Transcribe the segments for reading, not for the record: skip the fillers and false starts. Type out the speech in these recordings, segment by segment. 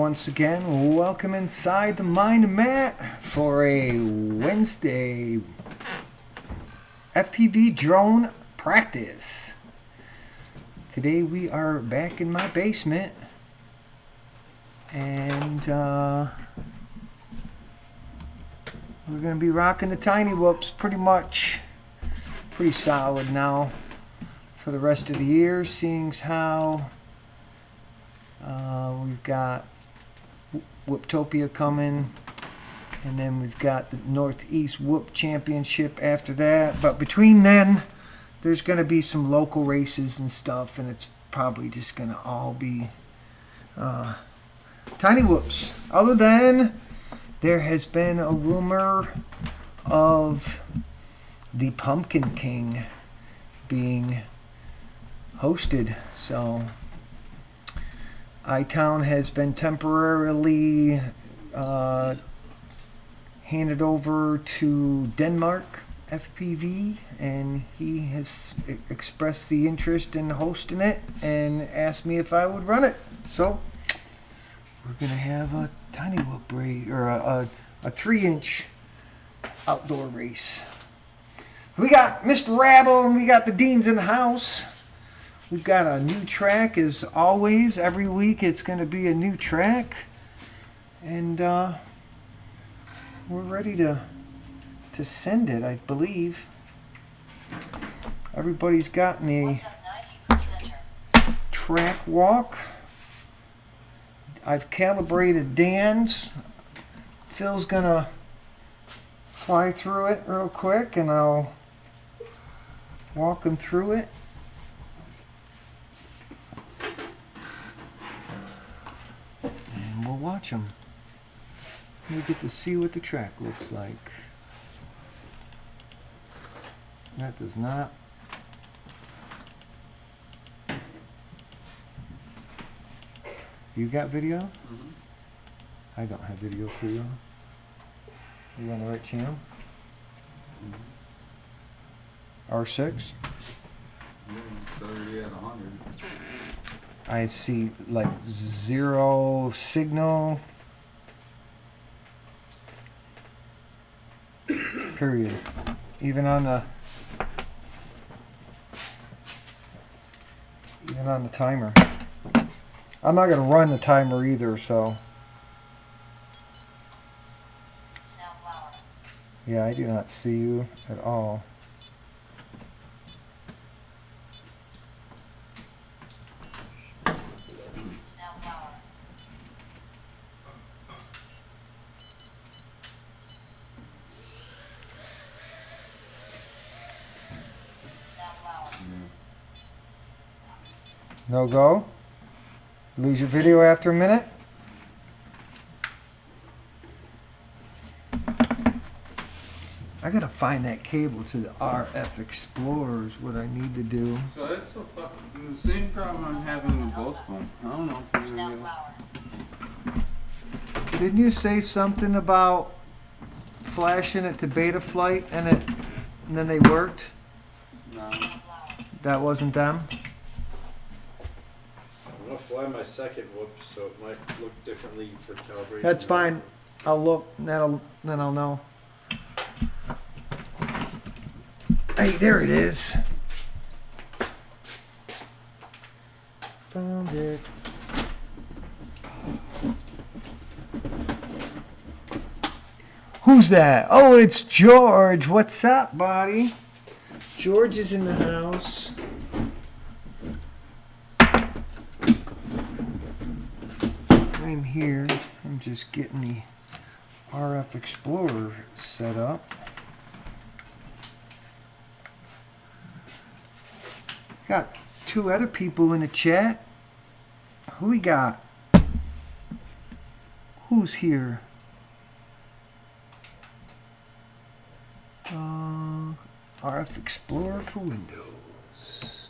once again. Welcome inside the Mind Mat for a Wednesday FPV drone practice. Today we are back in my basement and we're going to be rocking the Tiny Whoops pretty solid now for the rest of the year, seeing how we've got Whooptopia coming, and then we've got the Northeast Whoop Championship after that. But between then, there's going to be some local races and stuff, and it's probably just going to all be Tiny Whoops. Other than there has been a rumor of the Pumpkin King being hosted, so iTown has been temporarily handed over to Denmark FPV, and he has expressed the interest in hosting it and asked me if I would run it. So we're gonna have a Tiny Whoop race, or a 3-inch outdoor race. We got Mr. Rabble and we got the Deans in the house. We've got a new track as always. Every week it's going to be a new track. And we're ready to send it, I believe. Everybody's gotten a track walk. I've calibrated Dan's. Phil's going to fly through it real quick and I'll walk him through it. We'll watch them. We get to see what the track looks like. That does not. You got video? Mm-hmm. I don't have video for you. You on the right channel? Mm-hmm. R6? It's already at 100. I see like 0 signal. Period. Even on the timer. I'm not gonna run the timer either, so. Yeah, I do not see you at all. No go? Lose your video after a minute? I gotta find that cable to the RF Explorer is what I need to do. So that's the same problem I'm having with both of them. I don't know if you're Didn't you say something about flashing it to Betaflight and then they worked? No. That wasn't them? I'm gonna fly my second whoop, so it might look differently for calibration. That's fine. I'll look. Then I'll know. Hey, there it is. Found it. Who's that? Oh, it's George. What's up, buddy? George is in the house. I'm here. I'm just getting the RF Explorer set up. Got 2 other people in the chat. Who we got? Who's here? RF Explorer for Windows.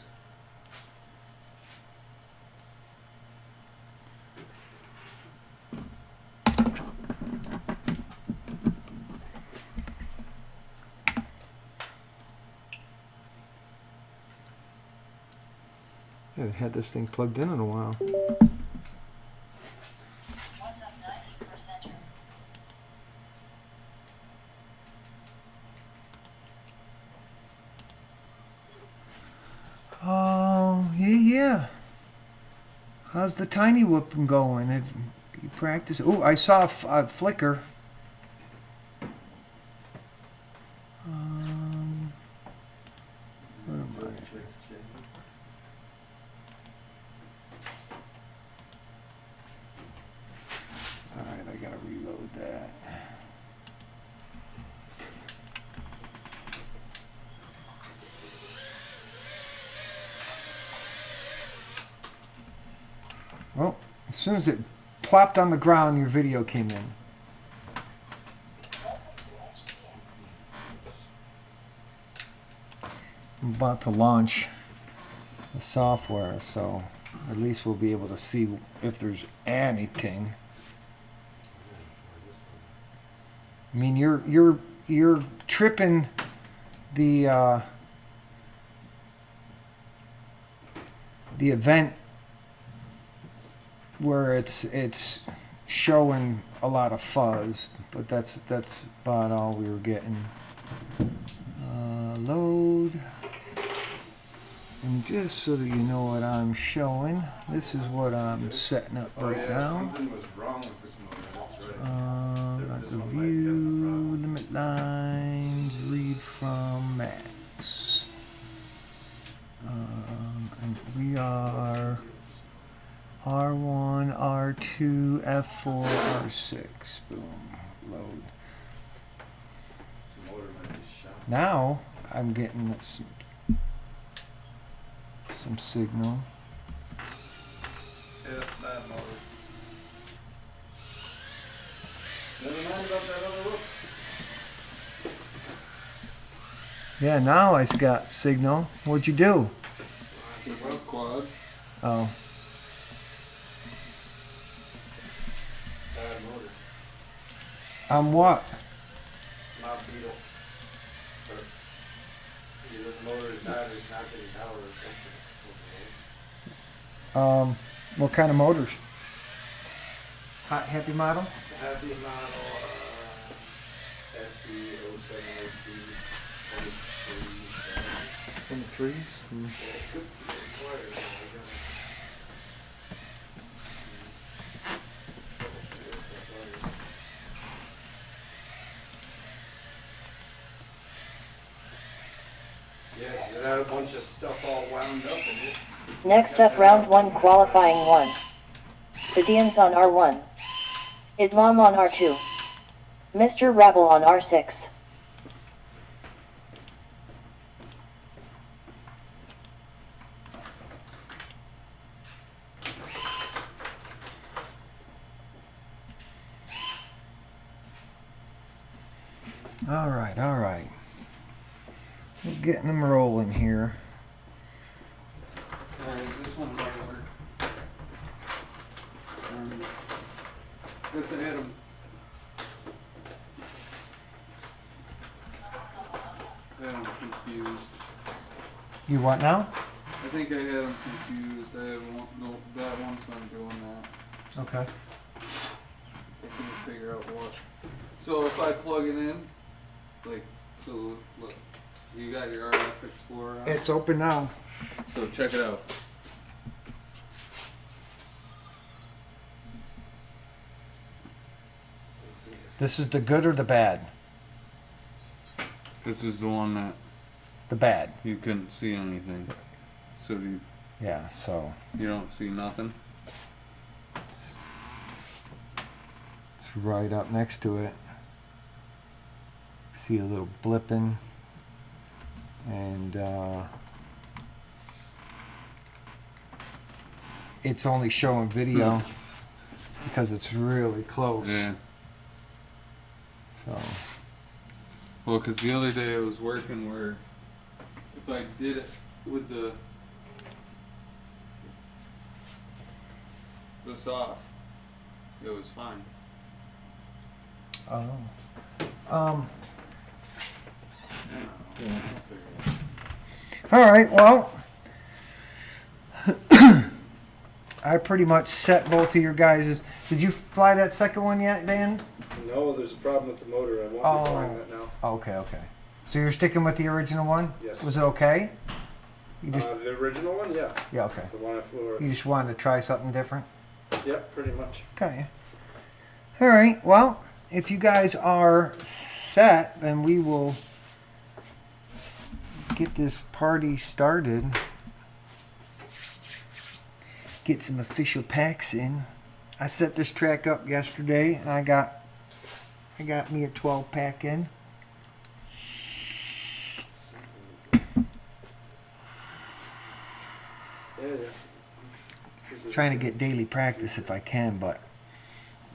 I haven't had this thing plugged in a while. How's the tiny whooping going? Have you practiced? Oh, I saw a flicker. What am I? Alright, I gotta reload that. Well, as soon as it plopped on the ground, your video came in. I'm about to launch the software, so at least we'll be able to see if there's anything. I mean, you're tripping the event where it's showing a lot of fuzz, but that's about all we were getting. Load. And just so that you know what I'm showing, this is what I'm setting up right now. Something was wrong with this motor, that's right. Review, limit lines, read from max. And we are R1, R2, F4, R6. Boom. Load. This motor might be shot. Now I'm getting some signal. Yeah, that motor. Never mind about that other whoop. Yeah, now I got signal. What'd you do? Quad. Oh, Bad motor. what? Not Beetle. But either the motor is bad or it's not getting power or something. What kind of motors? Hot happy model? Happy model SE 0703 23. 23s. Yeah, it could be required. Yeah, 'cause it had a bunch of stuff all wound up in it. Next up, round 1 qualifying 1. Padians on R1. Idmam on R2. Mr. Rabble on R6. All right. We're getting them rolling here. Alright, this one might work. Guess I had him. Confused. You what now? I think I had them confused. I had one, no, that one's not doing that. Okay. I couldn't figure out what. So if I plug it in, like, so look, you got your RF Explorer on? It's open now. So check it out. This is the good or the bad? This is the one that The bad. you couldn't see anything. So Yeah, so you don't see nothing? it's right up next to it. See a little blipping. And it's only showing video because it's really close. Yeah. So Well, because the other day I was working where if I did it with this off, it was fine. All right, well, I pretty much set both of your guys'. Did you fly that second one yet, Dan? No, there's a problem with the motor. I won't be flying that now. Okay. So you're sticking with the original one? Yes. Was it okay? You just The original one, yeah. yeah, okay. The one I flew over. You just wanted to try something different. Yep, pretty much. Okay. All right. Well, if you guys are set, then we will get this party started. Get some official packs in. I set this track up yesterday. I got me a 12 pack in. Yeah. Trying to get daily practice if I can, but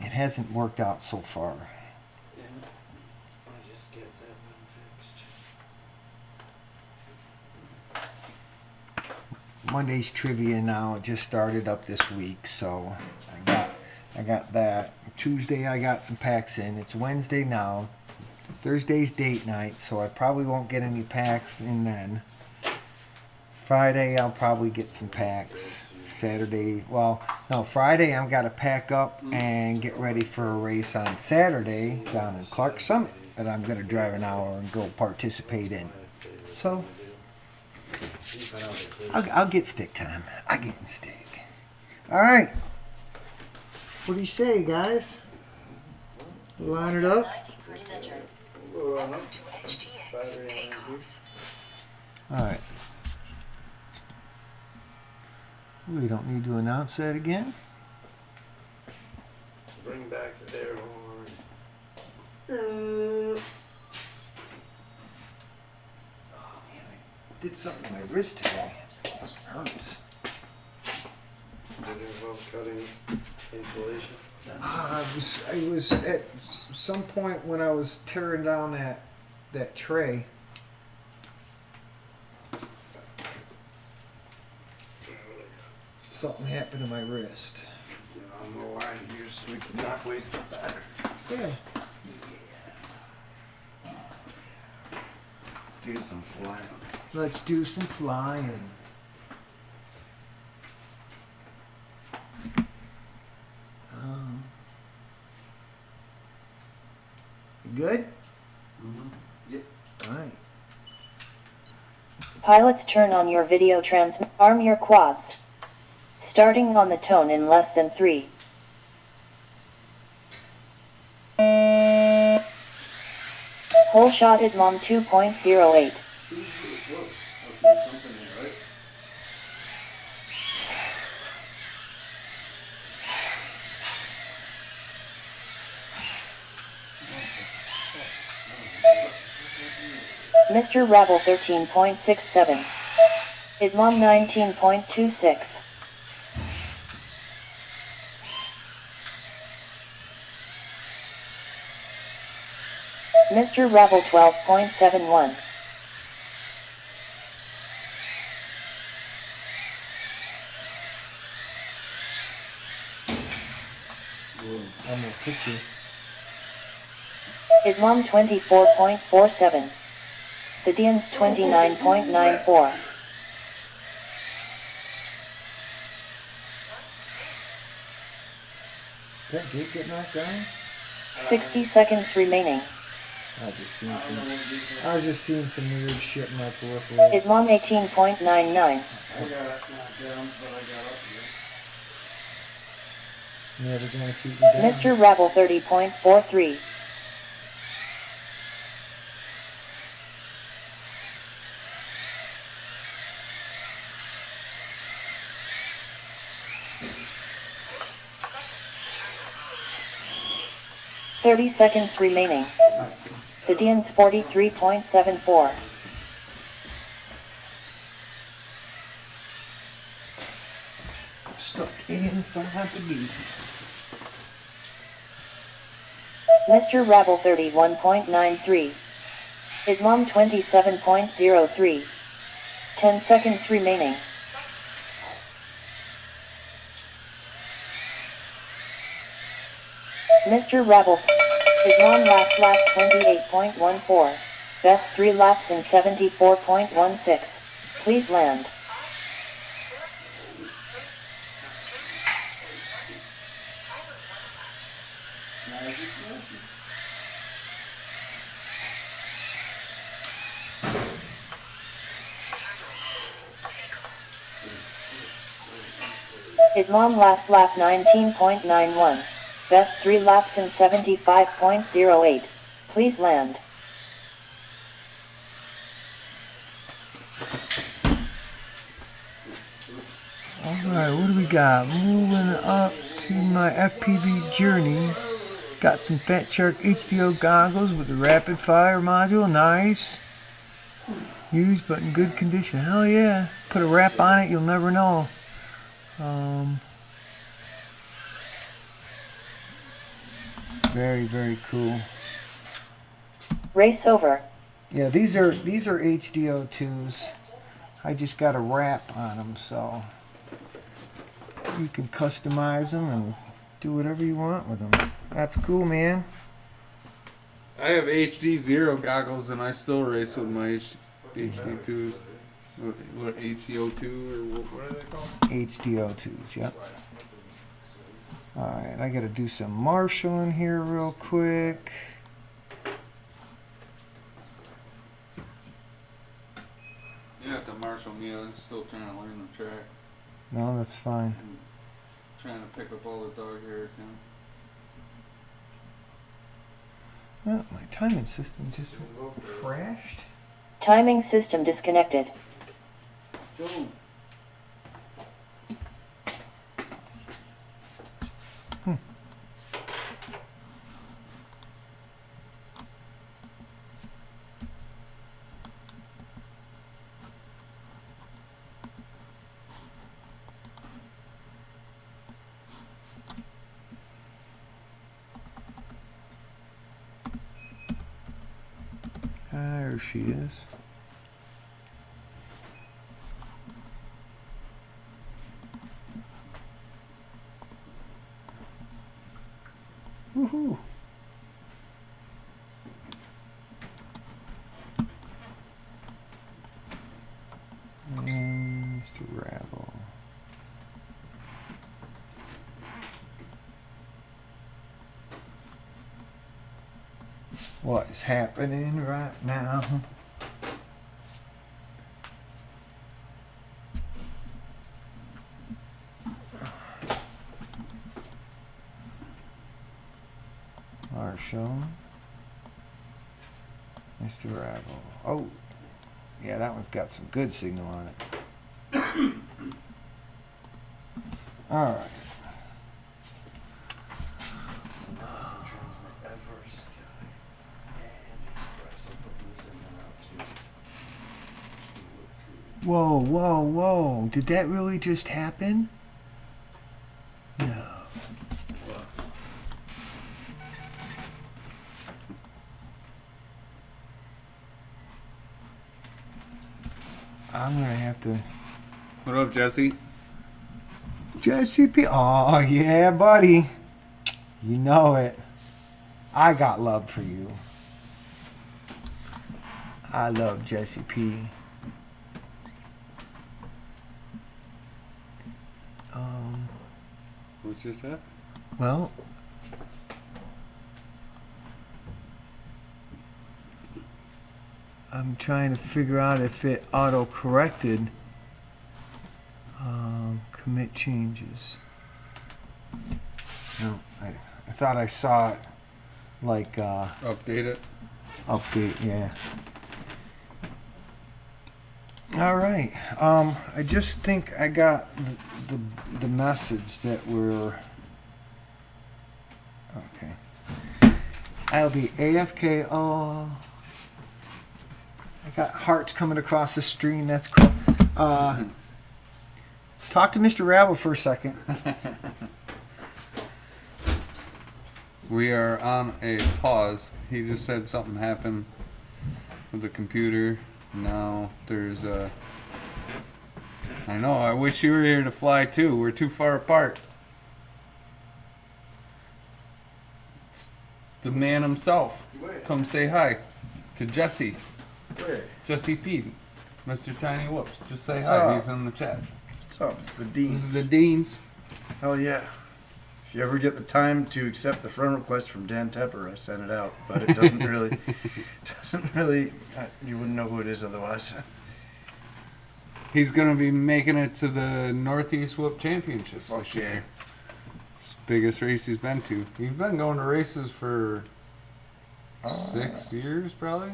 it hasn't worked out so far. Yeah. I'll just get that one fixed. Monday's trivia now just started up this week, so I got that. Tuesday I got some packs in. It's Wednesday now. Thursday's date night, so I probably won't get any packs in then. Friday I'll probably get some packs. Saturday, well, no, Friday I've got to pack up and get ready for a race on Saturday down in Clark Summit that I'm going to drive an hour and go participate in. So I'll get stick time. I get in stick. All right. What do you say, guys? Line it up. Welcome to HTX takeoff. All right. We don't need to announce that again. Bring back the air horn. Oh man, I did something to my wrist today. It hurts. Did it involve cutting insulation? I was at some point when I was tearing down that tray. Something happened to my wrist. Get on the line here so we can not waste the battery. Yeah. Do some flying. Let's do some flying. You good? Yep. All right. Pilots, turn on your video transmit. Arm your quads. Starting on the tone in less than 3. Whole shot at Mom 2.08. Mr. Rabble 13.67. Idmom 19.26. Mr. Rabble 12.71. Almost hit you. Idmom 24.47. The Dians 29.94. Did that Jake get knocked down? 60 seconds remaining. I was just seeing some weird shit in my peripheral. Idmom 18.99. I got it knocked down, but I got up here. Never gonna keep me down. Mr. Rabble 30.43. "30 seconds remaining. The Dians 43.74. Stuck inside the beat. Mr. Rabble 31.93. Idmom 27.03. 10 seconds remaining. Mr. Rabble. Idmom last lap 28.14. Best 3 laps in 74.16. Please land. Hit mom last lap 19.91. Best 3 laps in 75.08. Please land. Alright, what do we got? Moving up to my FPV journey. Got some Fat Shark HDO goggles with the rapid fire module. Nice. Used but in good condition. Hell yeah. Put a wrap on it, you'll never know. Very, very cool. Race over. Yeah, these are HDO2s. I just got a wrap on them, so you can customize them and do whatever you want with them. That's cool, man. I have HD 0 goggles and I still race with my HD2s. What HDO2 or what are they called? HDO2s, yep. Alright, I gotta do some marshalling here real quick. You have to marshal me. I'm still trying to learn the track. No, that's fine. I'm trying to pick up all the dog hair I can. Oh, my timing system just crashed. Timing system disconnected. Joe. There she is. Woohoo! And Mr. Rabble. What is happening right now? Marshall. Mr. Rabble. Oh, yeah, that one's got some good signal on it. All right. Whoa, whoa, whoa. Did that really just happen? No. I'm gonna have to. What up, Jesse? Jesse P. Oh, yeah, buddy. You know it. I got love for you. I love Jesse P. What's just that? Well, I'm trying to figure out if it auto-corrected. Commit changes. No, I thought I saw it like Update it. update, yeah. All right. I just think I got the message that we're okay. I'll be AFK. Oh, I got hearts coming across the screen. That's cool. Talk to Mr. Rabble for a second. We are on a pause. He just said something happened with the computer. Now there's a. I know. I wish you were here to fly too. We're too far apart. It's the man himself. Come say hi to Jesse. Where? Jesse P. Mr. Tiny Whoops. Just say What's hi. up? He's in the chat. What's up? It's the This Deans. is the Deans. Hell yeah. If you ever get the time to accept the friend request from Dan Tepper, I sent it out, but it doesn't really, you wouldn't know who it is otherwise. He's gonna be making it to the Northeast Whoop Championships Fuck this yeah. year. It's the biggest race he's been to. He's been going to races for 6 years, probably.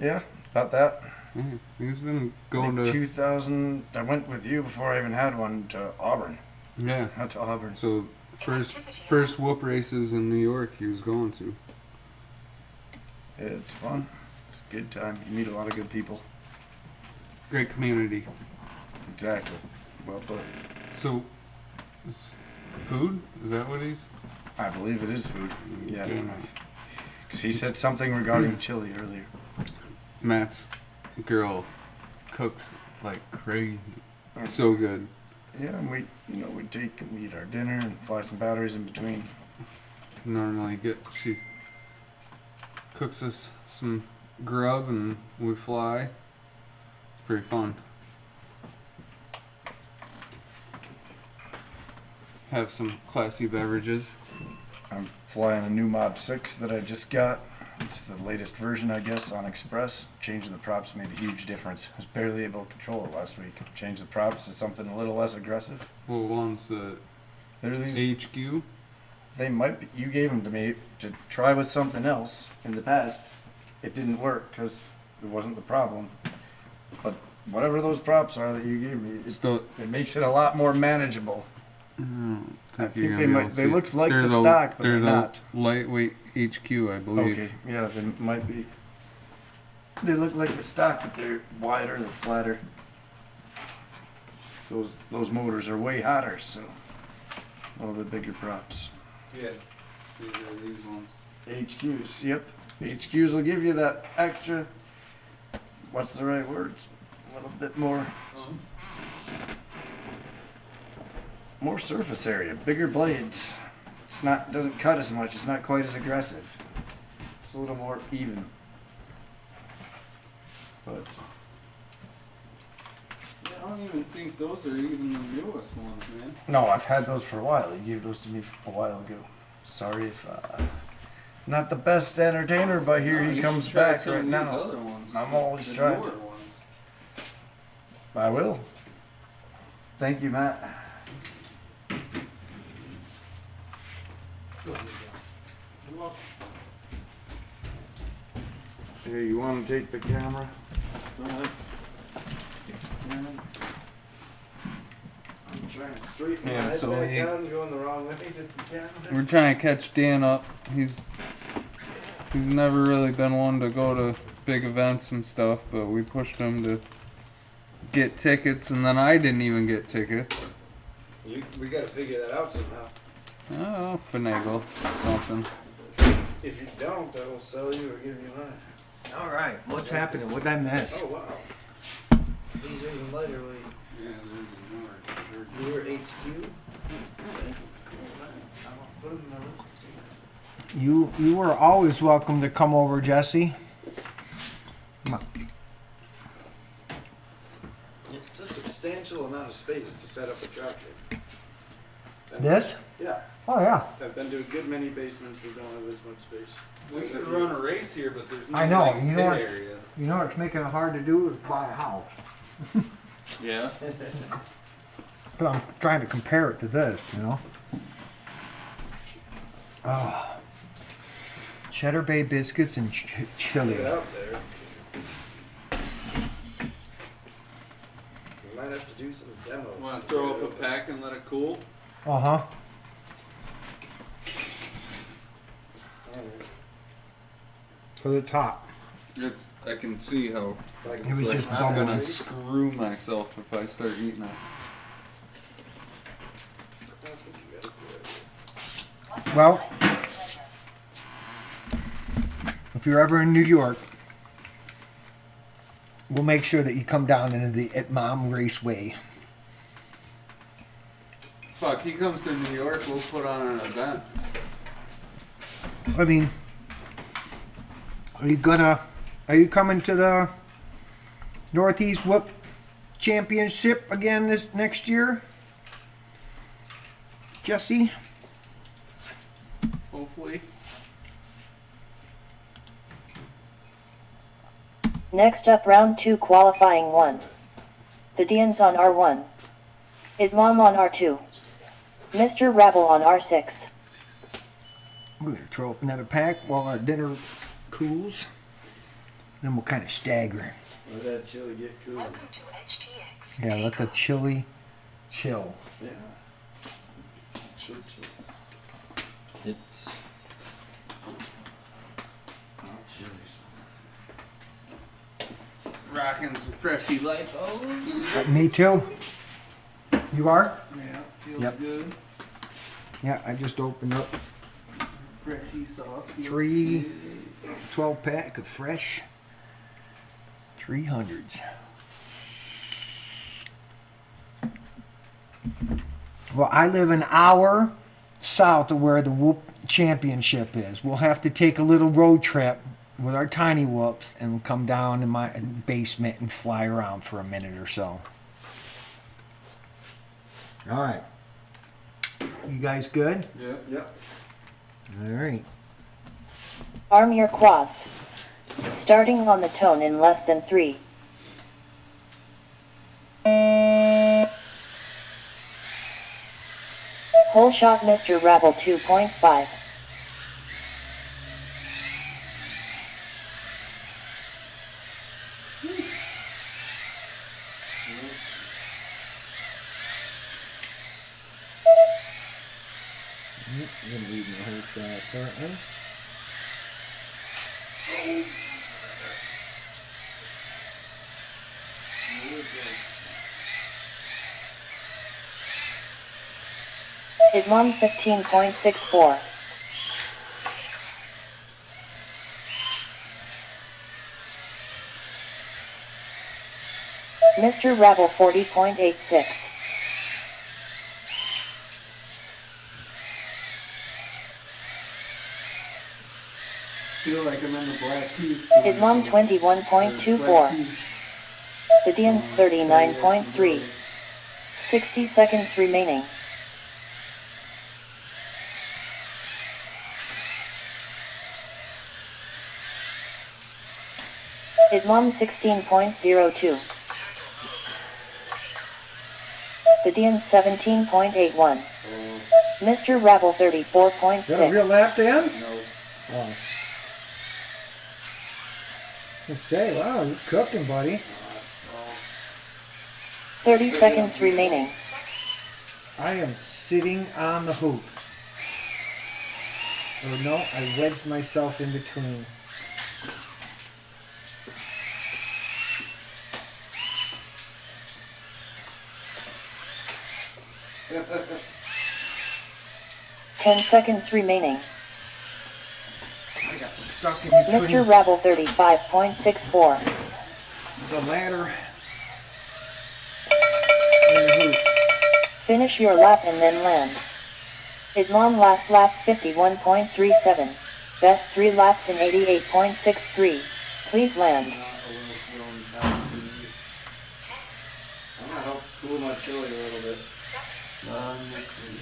Yeah, about that. Yeah, he's been I going think to 2000. I went with you before I even had one to Auburn. yeah. Not to Auburn. So first whoop races in New York he was going to. Yeah, it's fun. It's a good time. You meet a lot of good people. Great community. Exactly. Well put. So, it's food? Is that what he's? I believe it is food. Yeah. Damn. Because he said something regarding chili earlier. Matt's girl cooks like crazy. It's so good. Yeah, and we eat our dinner and fly some batteries in between. Normally she cooks us some grub and we fly. It's pretty fun. Have some classy beverages. I'm flying a new Mob 6 that I just got. It's the latest version, I guess, on Express. Changing the props made a huge difference. I was barely able to control it last week. Changed the props to something a little less aggressive. Well, one's the There's these. HQ. They might be. You gave them to me to try with something else in the past. It didn't work because it wasn't the problem. But whatever those props are that you gave me, it makes it a lot more manageable. I think they might. They look like the stock, but they're not. Lightweight HQ, I believe. Okay, yeah, they might be. They look like the stock, but they're wider, they're flatter. Those motors are way hotter, so a little bit bigger props. Yeah. These are these ones. HQs, yep. HQs will give you that extra. What's the right words? A little bit more surface area, bigger blades. Doesn't cut as much. It's not quite as aggressive. It's a little more even. But I don't even think those are even the newest ones, man. no, I've had those for a while. You gave those to me a while ago. Sorry if not the best entertainer, but here he comes back right now. Other ones. I'm always The trying. newer ones. I will. Thank you, Matt. Here, you want to take the camera? Go ahead. I'm trying to straighten Yeah, my head so back he- out, going the wrong way with the camera. We're trying to catch Dan up. He's never really been one to go to big events and stuff, but we pushed him to get tickets, and then I didn't even get tickets. We got to figure that out somehow. Oh, finagle something. If you don't, I will sell you or give you mine. All right, what's happening? What did I miss? Oh wow. These are even lighter weight. Yeah, Newer HQ. You were always welcome to come over, Jesse. It's a substantial amount of space to set up a track in. This? Yeah. Oh yeah. I've been to a good many basements that don't have this much space. we could run a race here, but there's no I know, like, you know pit what? area. You know what's making it hard to do is buy a house. Yeah. But I'm trying to compare it to this, you know. Oh. Cheddar Bay biscuits and chili. Get out there. We might have to do some demo. Want to throw up a pack and let it cool? Uh-huh. To the top. I can see how It was just I'm bubbling. gonna screw myself if I start eating it. Well, if you're ever in New York, we'll make sure that you come down into the Mom Raceway. Fuck, he comes to New York, we'll put on an event. I mean, are you coming to the Northeast Whoop Championship again this next year? Jesse? Hopefully. Next up, round 2, qualifying 1. The Dians on R1. Idmom on R2. Mr. Rabble on R6. We're gonna throw up another pack while our dinner cools. Then we'll kind of stagger. Let that chili get cool. Welcome to HTX. Yeah, let the chili chill. Yeah. Chill. It's not chili. Rocking some freshy lifos. Me too. You are? Yeah, feels Yep. good. Yeah, I just opened up Freshy sauce. feels 3 good. 12 pack of fresh 300s. Well, I live an hour south of where the Whoop Championship is. We'll have to take a little road trip with our tiny whoops and we'll come down in my basement and fly around for a minute or so. All right. You guys good? Yep. Yep. All right. Arm your quads. Starting on the tone in less than 3. Hole shot Mr. Rabble 2.5. Idmom 15.64. Mr. Rabble 40.86. Feel like I'm in the Black Keys. Idmom 21.24. The Dians 39.3. 60 seconds remaining. Idmom 16.02. The Dians 17.81. Mr. Rabble 34.6. lap, Dan? No. Oh. Let's say, wow, you're cooking, buddy. 30 seconds remaining. I am sitting on the hoop. Or no, I wedged myself in between. Ten seconds remaining. I got stuck in between Mr. Rabble 35.64. the ladder and the hoop. Finish your lap and then land. Idmom last lap 51.37. Best 3 laps in 88.63. Please land. I'm gonna help cool my chili a little bit.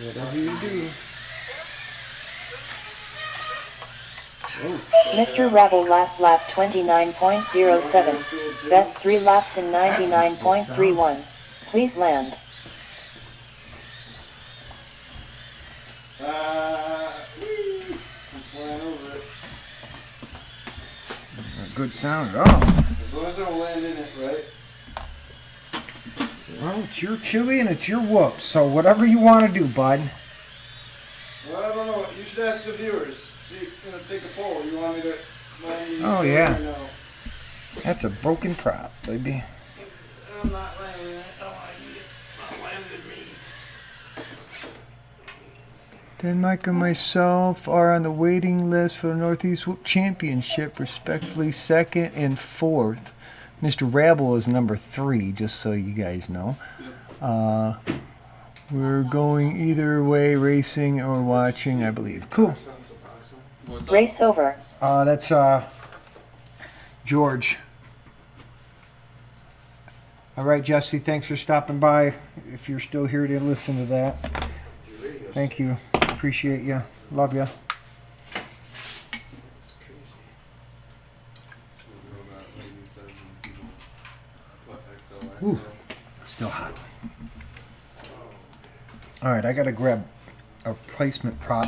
Whatever you do. Mr. Rabble last lap 29.07. Best 3 laps in 99.31. Please land. I'm flying over it. Good sound at all. As long as I don't land in it, right? Well, it's your chili and it's your whoop, so whatever you want to do, bud. Well, I don't know. You should ask the viewers. See, take a poll. You want me to land in Oh, it yeah. or no? That's a broken prop, baby. I'm not landing in it. I want to get landed me. Then Mike and myself are on the waiting list for the Northeast Whoop Championship, respectively second and fourth. Mr. Rabble is number 3, just so you guys know. We're going either way, racing or watching, I believe. Cool. What's up? Race over. That's George. All right, Jesse, thanks for stopping by. If you're still here to listen to that, thank you. Appreciate you. Love you. It's crazy. What, XO, Ooh. still hot. All right, I gotta grab a replacement prop.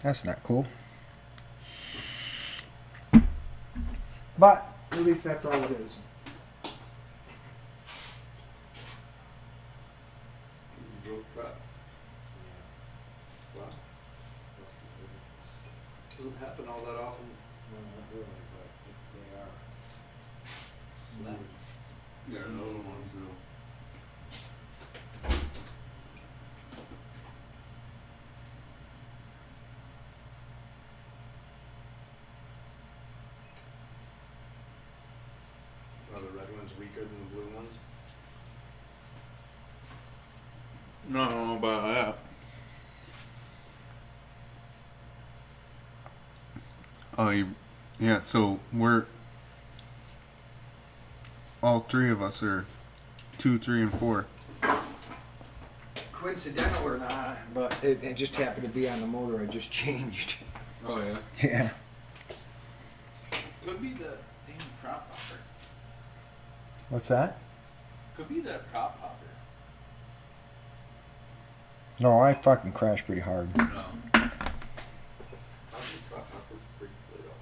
That's not cool. But at least that's all it is. Doesn't happen all that often. No, not really, but they are. Snap. Yeah, another one too. Are the red ones weaker than the blue ones? No, I don't know about that. Oh, yeah. So we're all three of us are 2, 3, and 4. Coincidental or not, but it just happened to be on the motor I just changed. Oh yeah. Yeah. Could be the thing prop popper. What's that? Could be the prop popper. No, I fucking crashed pretty hard. No. I'll be prop popper pretty good off.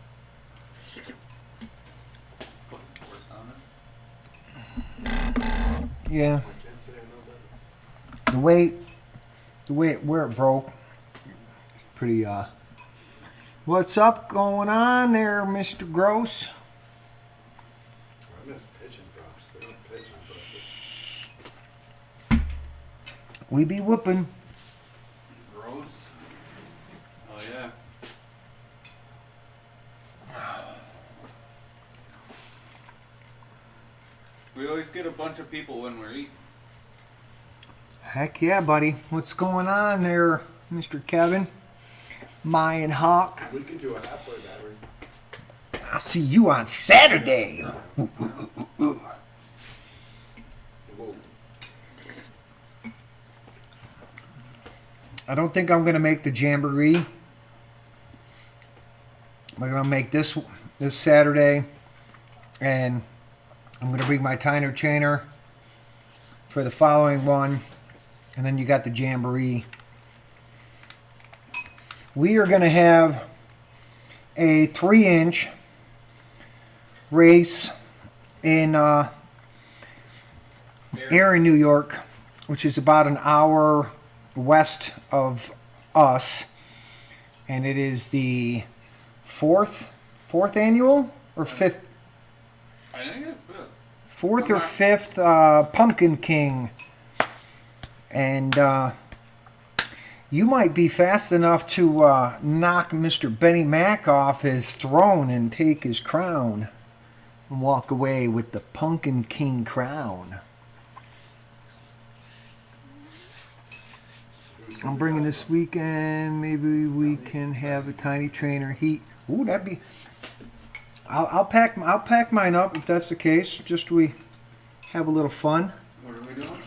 Put force on it. Yeah. I can't say I know better. Where it broke. Pretty What's up going on there, Mr. Gross? I miss pitching props. They don't pitch on purpose. We be whooping. Gross. Oh yeah. We always get a bunch of people when we're eating. Heck yeah, buddy. What's going on there, Mr. Kevin? Mayan Hawk. We can do a halfway battery. I'll see you on Saturday. Whoa. I don't think I'm gonna make the jamboree. I'm gonna make this Saturday, and I'm gonna bring my Tyner trainer for the following one, and then you got the jamboree. We are gonna have a 3-inch race in Erin, New York, which is about an hour west of us, and it is the fourth annual or fifth, I think it's good. fourth or fifth Pumpkin King, and you might be fast enough to knock Mr. Benny Mac off his throne and take his crown and walk away with the Pumpkin King crown. I'm bringing this weekend. Maybe we can have a tiny trainer heat. Ooh, that'd be. I'll pack mine up if that's the case. Just we have a little fun. What are we doing?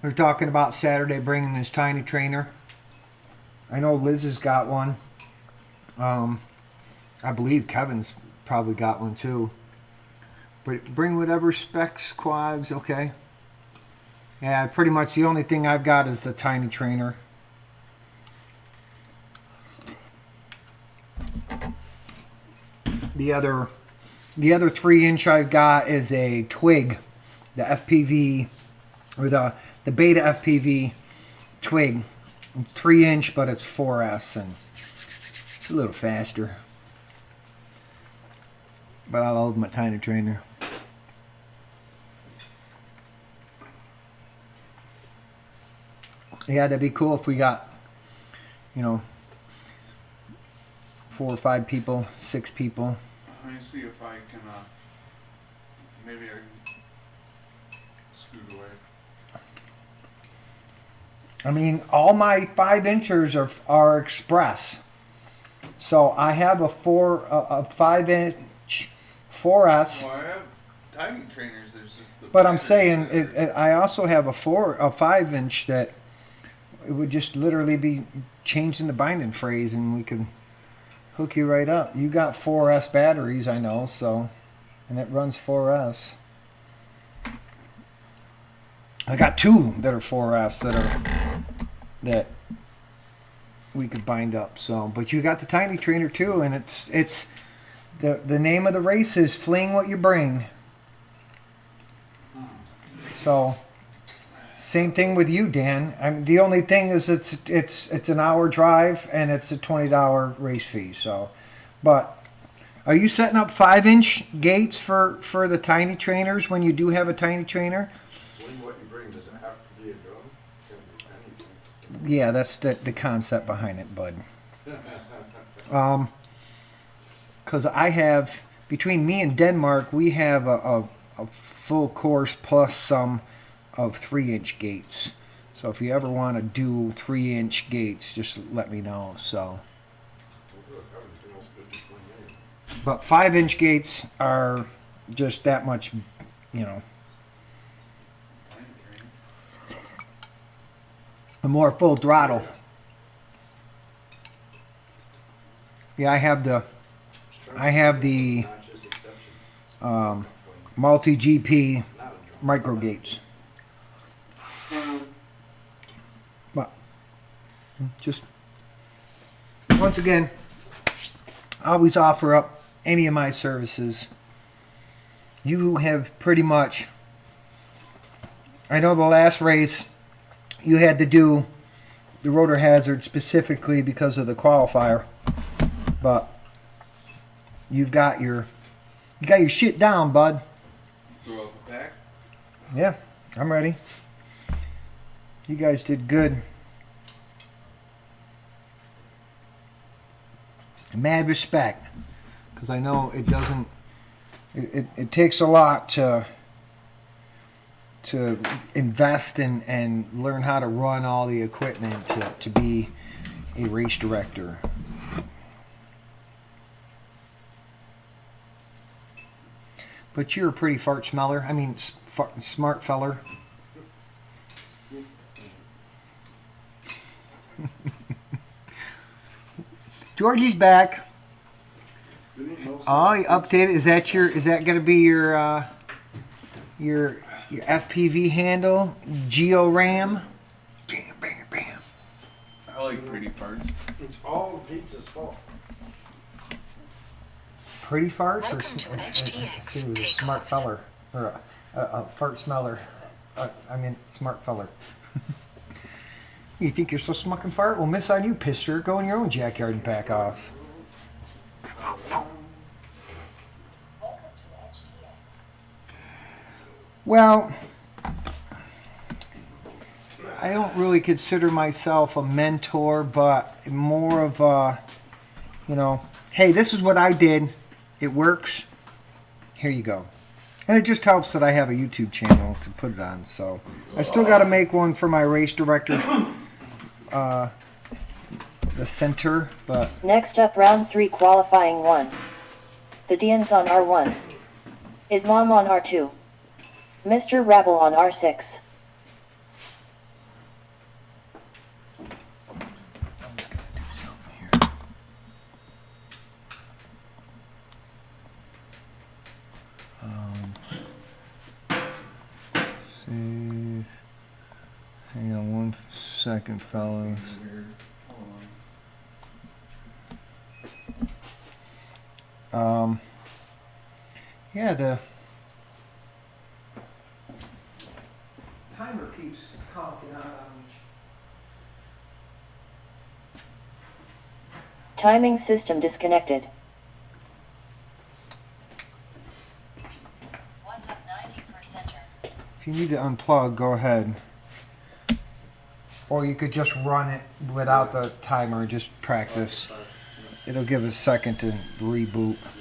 They're talking about Saturday bringing this tiny trainer. I know Liz has got one. I believe Kevin's probably got one too. But bring whatever specs, quads, okay. Yeah, pretty much the only thing I've got is the tiny trainer. The other 3-inch I've got is a Twig, the FPV, or the Beta FPV Twig. It's 3-inch, but it's 4S, and it's a little faster. But I love my tiny trainer. Yeah, that'd be cool if we got, 4 or 5 people, 6 people. Let me see if I can, maybe I can scoot away. I mean, all my 5-inchers are express. So I have a 5-inch 4S. Well, I have tiny trainers, there's just the But I'm batteries saying, that are- I also have a 5-inch that it would just literally be changing the binding phrase, and we could hook you right up. You got 4S batteries, I know, so, and it runs 4S. I got two that are 4S that we could bind up. So, but you got the tiny trainer too, and it's the name of the race is Fling What You Bring. So, same thing with you, Dan. I mean, the only thing is it's an hour drive and it's a $20 race fee. So, but are you setting up 5-inch gates for the tiny trainers when you do have a tiny trainer? When what you bring, does it have to be a drum? Can be anything. Yeah, that's the concept behind it, bud. Because I have, between me and Denmark, we have a full course plus some of 3-inch gates. So if you ever want to do 3-inch gates, just let me know. So, We'll do everything else good to swing in. but 5-inch gates are just that much, you know, a more full throttle. Yeah, I have the Notches, exceptions. multi GP It's not a drum. micro gates. But just once again, I always offer up any of my services. You have pretty much, I know the last race you had to do the rotor hazard specifically because of the qualifier, but you got your shit down, bud. Throw up a pack. Yeah, I'm ready. You guys did good. Mad respect, because I know it doesn't. It takes a lot to invest in and learn how to run all the equipment to be a race director. But you're a pretty fart smeller. I mean, smart feller. Georgie's back. Oh, you updated. Is that gonna be your FPV handle? GeoRam? Bam, bam, bam. I like pretty farts. It's all Pizza's fault. Pretty farts or Welcome to HTX. see, it was a Take smart off. feller or a fart smeller. I mean, smart feller. You think you're so smucking fart? Well, miss on you, pisser. Go in your own jackyard and back off. Welcome to HTX. Well, I don't really consider myself a mentor, but more of a, hey, this is what I did. It works. Here you go. And it just helps that I have a YouTube channel to put it on. So I still got to make one for my race director, the center, but Next up, round 3 qualifying 1. The Dians on R1. Idmam on R2. Mr. Rabble on R6. I'm just gonna do something here. Save. Hang on 1 second, fellas. Yeah, the timer keeps conking out on me. Timing system disconnected. What's up 90%er? If you need to unplug, go ahead. Or you could just run it without the timer and just practice. It'll give a second to reboot.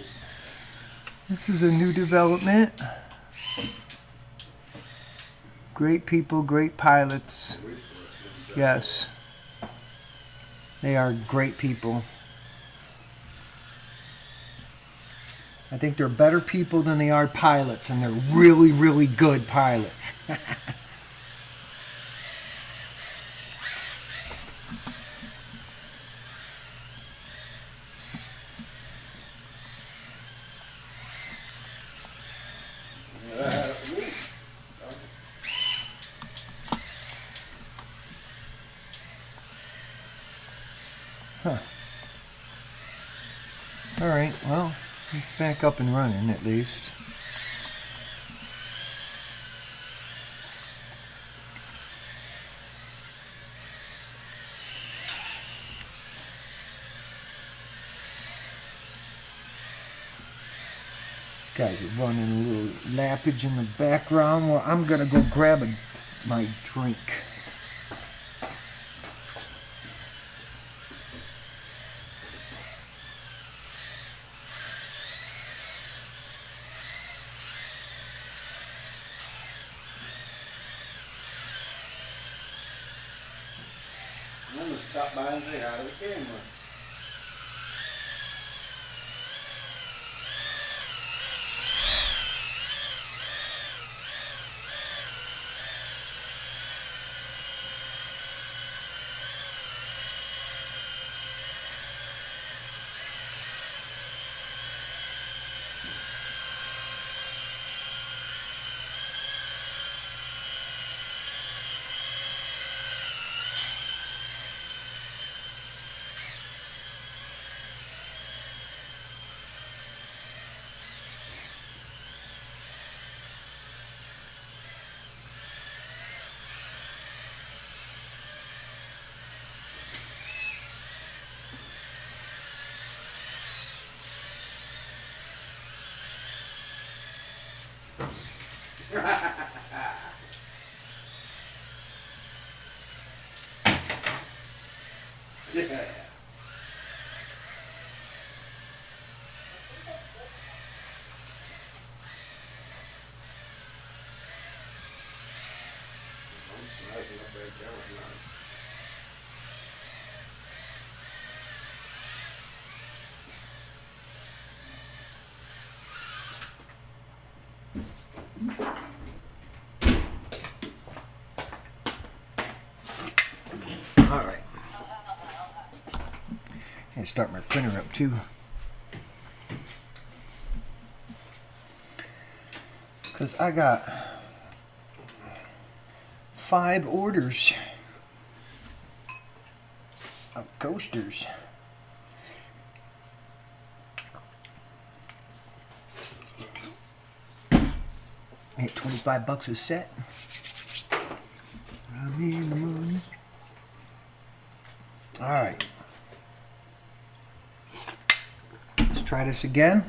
This is a new development. Great people, great pilots. Yes. They are great people. I think they're better people than they are pilots, and they're really, really good pilots. Alright, well, it's back up and running at least. Guys are running a little lappage in the background. Well, I'm gonna go grab my drink. I'm gonna stop by and say hi to the camera. Yeah. I'm smacking up that camera now. Alright. And start my printer up too. Cause I got 5 orders of coasters. At $25 a set. I'm in the money. Alright. Let's try this again.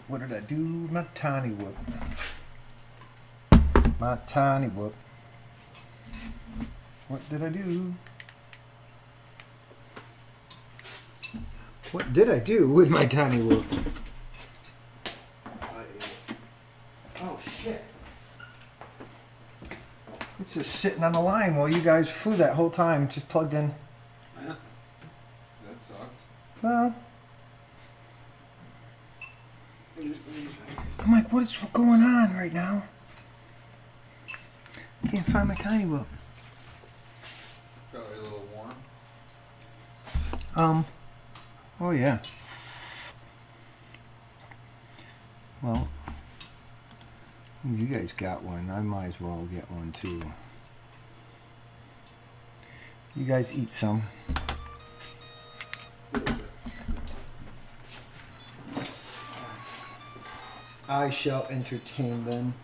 What did I do? My tiny whoop. My tiny whoop. What did I do? What did I do with my tiny whoop? Oh shit. It's just sitting on the line while you guys flew that whole time, just plugged in. That sucks. Well, I'm like, what is going on right now? Can't find my tiny whoop. Probably a little warm. Oh yeah. Well, you guys got one. I might as well get one too. You guys eat some. I shall entertain them.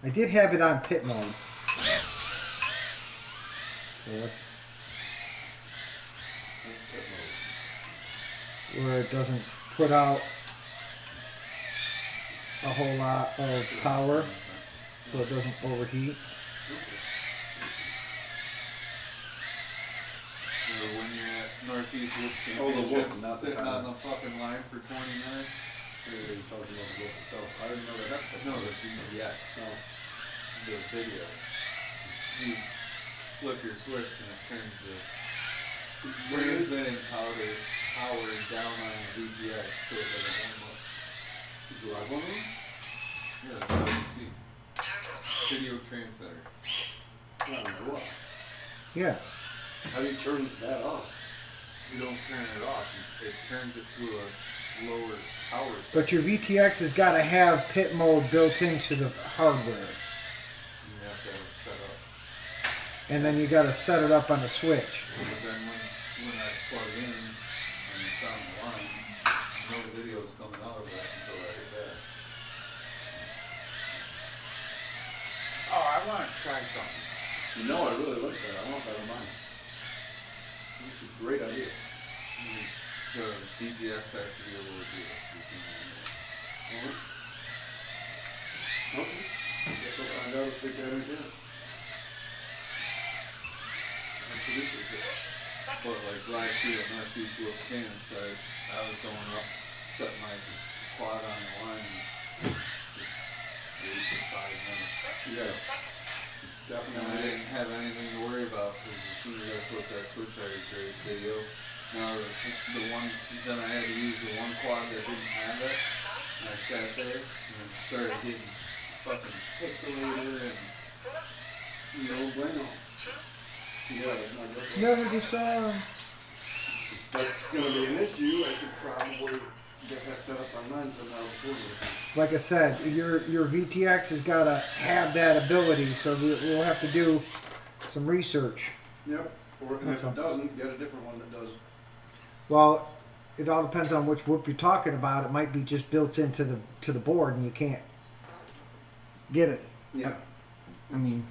I did have it on pit mode. So where it doesn't put out a whole lot of power, so it doesn't overheat. When you're at Northeast Whoop Oh, the whoop, Championships, not the sitting timer. on the fucking line for 20 minutes. You're talking about the book itself. I didn't know that. No, the VGX. No. The video. You flip your switch and it turns the transmitting power down on the VGX so it doesn't warm up. Did you have one of them? Yeah, that's how you see. Video transmitter. No, what? Yeah. How do you turn that off? You don't turn it off. It turns it to a lower power. But your VTX has got to have pit mode built into the hardware, You have to have it set up. and then you got to set it up on the switch. But then when I plug in and it's on the line, no video's coming out of that until I hit that. Oh, I want to try something. You know, I really like that. I want that on mine. It's a great idea. The DGF has to be able to do it. Okay. Guess we'll find out if they can or can't. That's the issue. But like last year at Northeast Wolf Camps, I was going up, set my quad on the line and just wait for 5 minutes. Yeah. And I Definitely. didn't have anything to worry about because as soon as I put that switch I heard great video. Now the one, then I had to use the one quad that didn't have it. And I sat there and it started getting fucking pixelated and No bueno. Yeah, that's not good. No, just That's gonna be an issue. I should probably get that set up on mine somehow before this. like I said, your VTX has got to have that ability. So we'll have to do some research. Yep. Or and That's if all. it doesn't, get a different one that does. Well, it all depends on which whoop you're talking about. It might be just built into the board, and you can't get it. Yeah. I mean,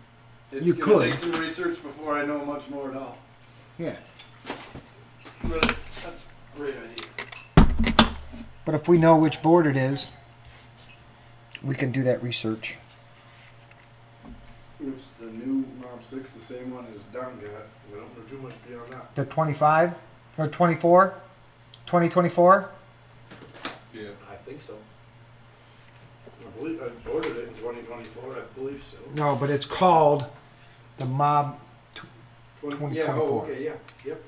It's You gonna could. take some research before I know much more at all. yeah. But that's a great idea. But if we know which board it is, we can do that research. It's the new Mob 6, the same one as Don got. We don't know too much beyond that. The 25 or 24, 2024. yeah. I think so. I believe I ordered it in 2024. I believe so. No, but it's called the Mob. Yeah. 2024. Oh, okay. Yeah. Yep.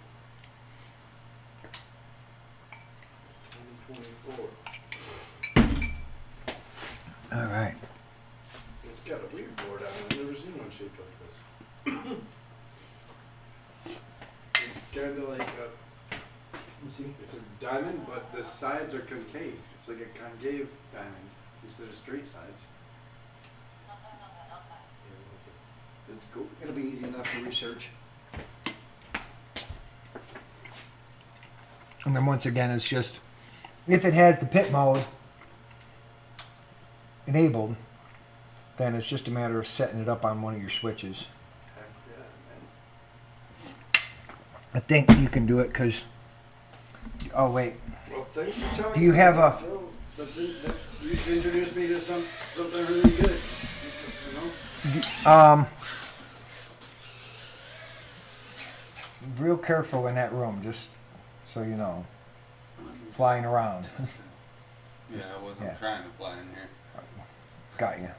2024. All right. It's got a weird board on it. I've never seen one shaped like this. It's kind of like it's a diamond, but the sides are concave. It's like a concave diamond instead of straight sides. It's cool. It'll be easy enough to research. And then once again, it's just if it has the pit mode enabled, then it's just a matter of setting it up on one of your switches. Heck yeah, man. I think you can do it because. Oh wait, Well, thanks for talking. Do you have about a- it, Phil. You just introduced me to something really good. You know? real careful in that room, just so you know, flying around. Yeah, I wasn't Yeah. trying to fly in here. Got you.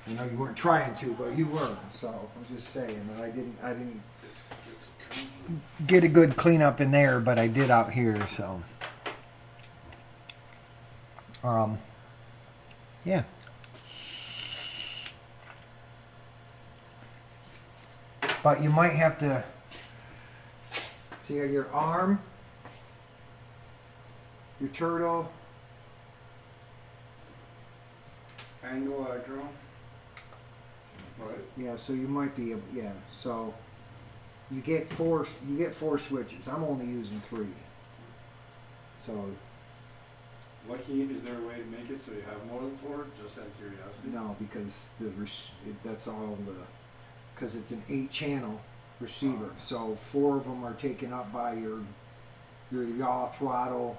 I know you weren't trying to, but you were. So I'm just saying that I didn't get a good cleanup in there, but I did out here. So, yeah. But you might have to see your arm, your turtle. Angle acro. Right. Yeah, so you might be, yeah, so you get four switches. I'm only using 3. So, Lucky, is there a way to make it so you have more than 4? Just out of curiosity. no, because that's all because it's an 8-channel receiver. So 4 of them are taken up by your yaw throttle,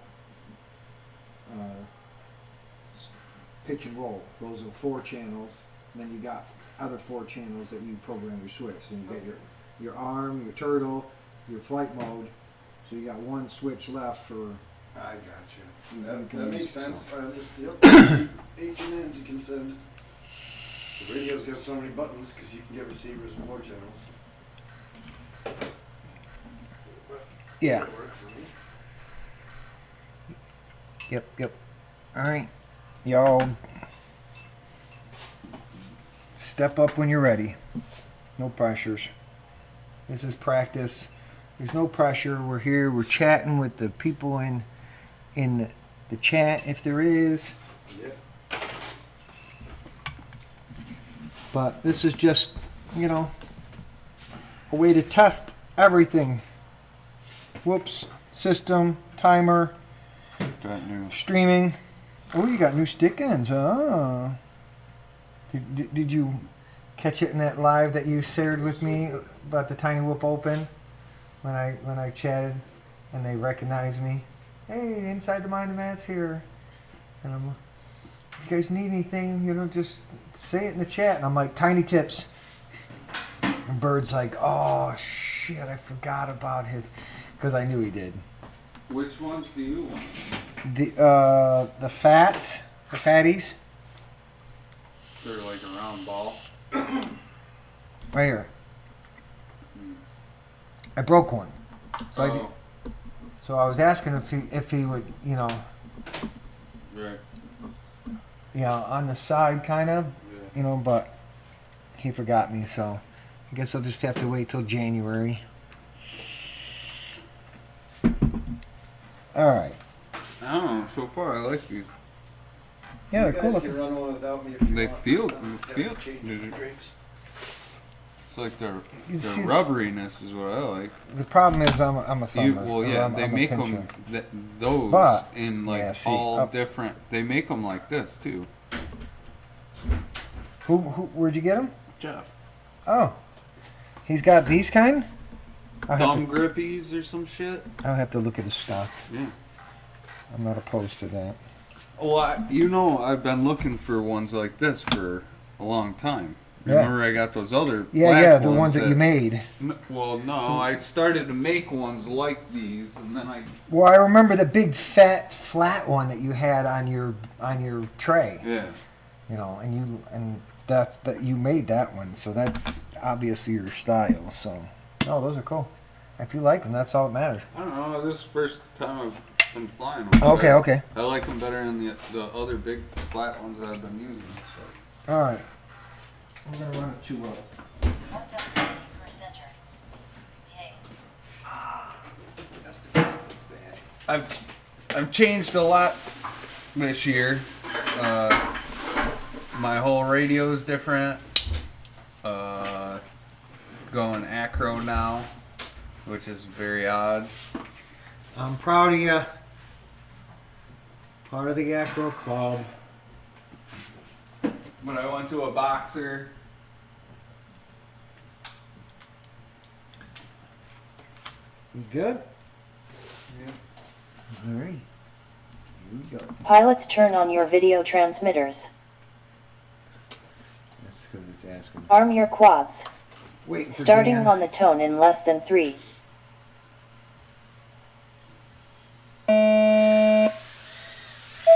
pitch and roll. Those are 4 channels. And then you got other 4 channels that you program your switch. So you got your arm, your turtle, your flight mode. So you got 1 switch left for. I got you. You That can makes use it, sense. so. Yep. 18 ends you can send. The radio's got so many buttons because you can get receivers and more channels. Yeah. That'll work for me. Yep. All right, y'all. Step up when you're ready. No pressures. This is practice. There's no pressure. We're here. We're chatting with the people in in the chat if there is. Yep. But this is just, you know, a way to test everything. Whoops. System, timer, That new. streaming. Oh, you got new stick ends, huh? Did you catch it in that live that you shared with me about the Tiny Whoop Open when I chatted and they recognized me? Hey, Inside the Mind of Matt's here. And I'm, if you guys need anything, you know, just say it in the chat. And I'm like, Tiny Tips. And Bird's like, oh shit, I forgot about his, because I knew he did. Which ones do you want? The fats, the fatties, They're like a round ball. right here. I broke one, so Oh, so I was asking if he would, right. on the side kind of, Yeah. but he forgot me, so I guess I'll just have to wait till January. All right. I don't know. So far, I like these. Yeah, You they're guys cool. can run one without me if you They want. feel- I'm feel- gonna change the drinks. It's like their You see- rubberiness is what I like. The problem is I'm a You, thumber. well, or yeah, I'm they a make pincher. them those But, in like yeah, see, all up- different. They make them like this too. Who? Where'd you get him? Jeff, Oh, he's got these kind. thumb grippies or some shit. I'll have to look at his stuff. Yeah. I'm not opposed to that. Well, I've been looking for ones like this for a long time. Yeah. Remember, I got those other Yeah, black yeah, the ones that you made. Well, no, I started to make ones like these, and then I Well, I remember the big fat flat one that you had on your tray. yeah. And that you made that one, so that's obviously your style. So, no, those are cool. If you like them, that's all that matters. I don't know. This is the first time I've been flying. Okay, okay, I like them better than the other big flat ones that I've been using. So. all right. I'm gonna run it 2-0. 1080 per center. Hey. That's the best. That's bad. I've changed a lot this year. My whole radio is different. Going acro now, which is very odd. I'm proud of you. Part of the Acro Club. But I went to a boxer. You good? Yeah. All right. Here we go. Pilots, turn on your video transmitters. That's because it's asking. Arm your quads. Waiting for Starting Dan. on the tone in less than 3.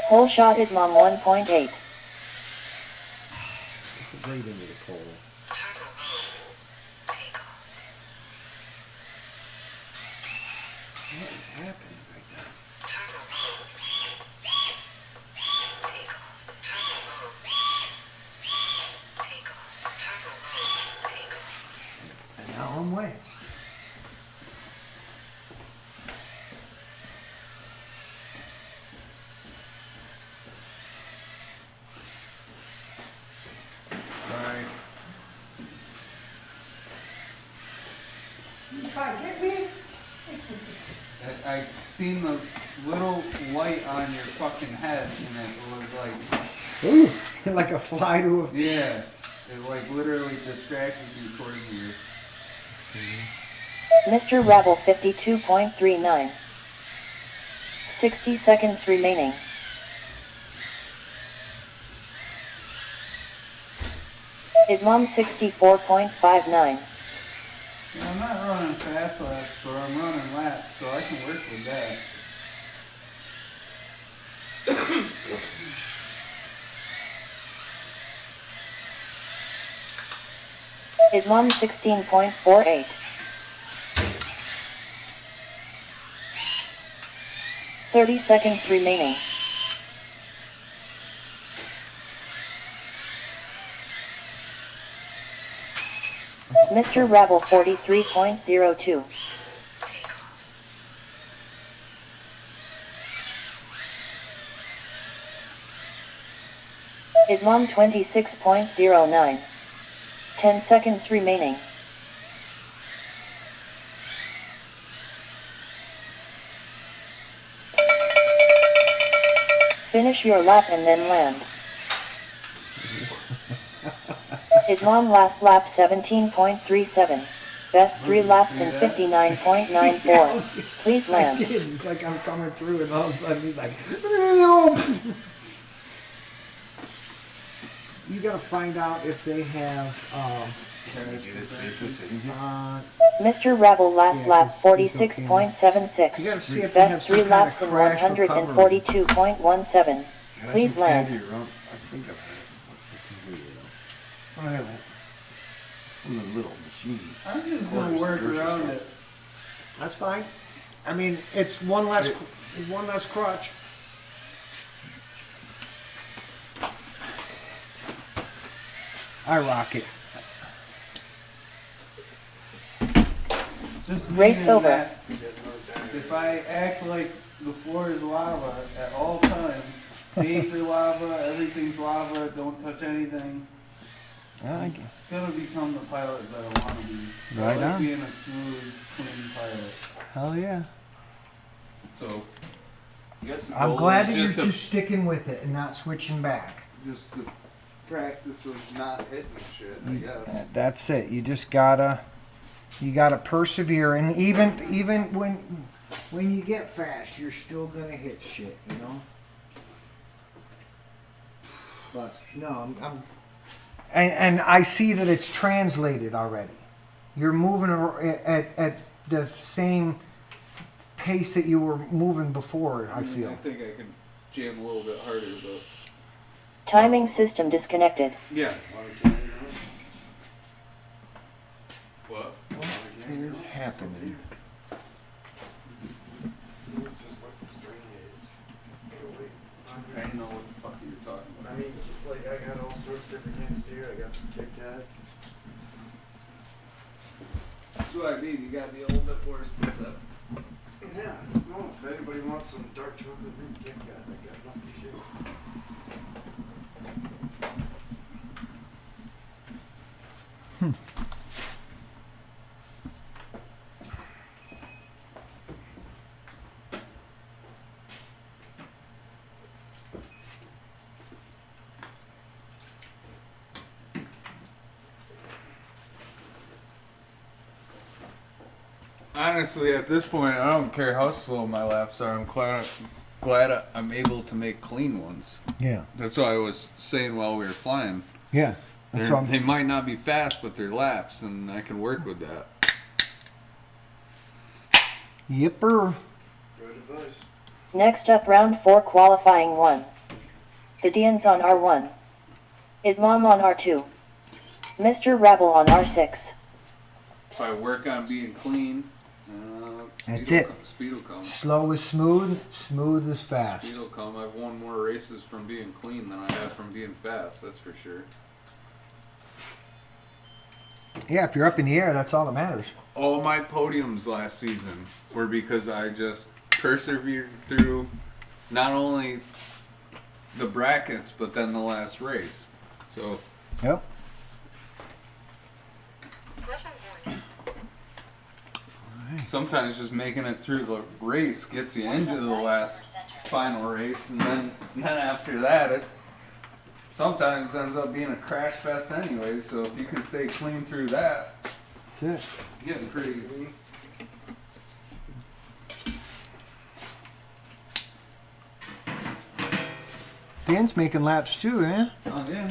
Hole shot at Mom 1.8. Right into the pole. Turtle mode. Take off. What is happening right now? Turtle mode. Take off. Turtle mode. Take off. Turtle mode. Take off. And now I'm way. Sorry. You try to get me? I seen the little light on your fucking head, and it was like, Ooh, like a fly to a. yeah, it like literally distracted you towards you. Mr. Rabble 52.39. 60 seconds remaining. Idmom 64.59. Yeah, I'm not running fast laps, but I'm running laps, so I can work with that. Idmom 16.48. 30 seconds remaining. Mr. Rabble 43.02. Take off. Idmom 26.09. 10 seconds remaining. Finish your lap and then land. Idmom last lap 17.37. Best 3 laps in 59.94. Please land. It's like I'm coming through and all of a sudden he's like, you gotta find out if they have, Mr. Rabble last Yeah, lap 'cause he's okay. 46.76. You gotta see if they have Best some 3 kind of laps in crash recovery. 142.17. Please land. From the little machines. I'm just gonna work around it. That's fine. I mean, it's one less crutch. I rock it. Just Race meaning over. that if I act like the floor is lava at all times, days are lava, everything's lava, don't touch anything, I'm gonna become the pilot that I wanna be. Right I like on. being a smooth, clean pilot. Hell yeah. So, I guess the I'm goal glad is that you're just to, just sticking with it and not switching back. just to practice of not hitting shit, I guess. That's it. You just gotta persevere, and even when you get fast, you're still gonna hit shit, you know. But no, and I see that it's translated already. You're moving at the same pace that you were moving before. I feel. I think I could jam a little bit harder, but Timing system disconnected. yes. What? What is happening? It's just what the string is. I don't know what the fuck you're talking I about. mean, like I got all sorts of different games here. I got some Kit Kat. That's what I mean. You gotta be a little bit more specific. Yeah, no, if anybody wants some dark chocolate mint Kit Kat, I got enough to share. Honestly, at this point, I don't care how slow my laps are. I'm glad I'm able to make clean ones. Yeah, That's what I was saying while we were flying. yeah. That's what They might not be fast, but they're laps, and I can work with that. Yipper. Good advice. Next up, round 4 qualifying 1. Thedians on R1. Idmom on R2. Mr. Rabble on R6. If I work on being clean, That's speed it. Speed will come. Slow is smooth, smooth is fast. Speed will come. I've won more races from being clean than I have from being fast. That's for sure. Yeah, if you're up in the air, that's all that matters. All my podiums last season were because I just persevered through not only the brackets, but then the last race. So Yep. sometimes just making it through the race gets you into the last final race, and then after that, it sometimes ends up being a crash fest anyway. So if you can stay clean through that, That's it. you're getting pretty. Dan's making laps too, eh? Oh yeah.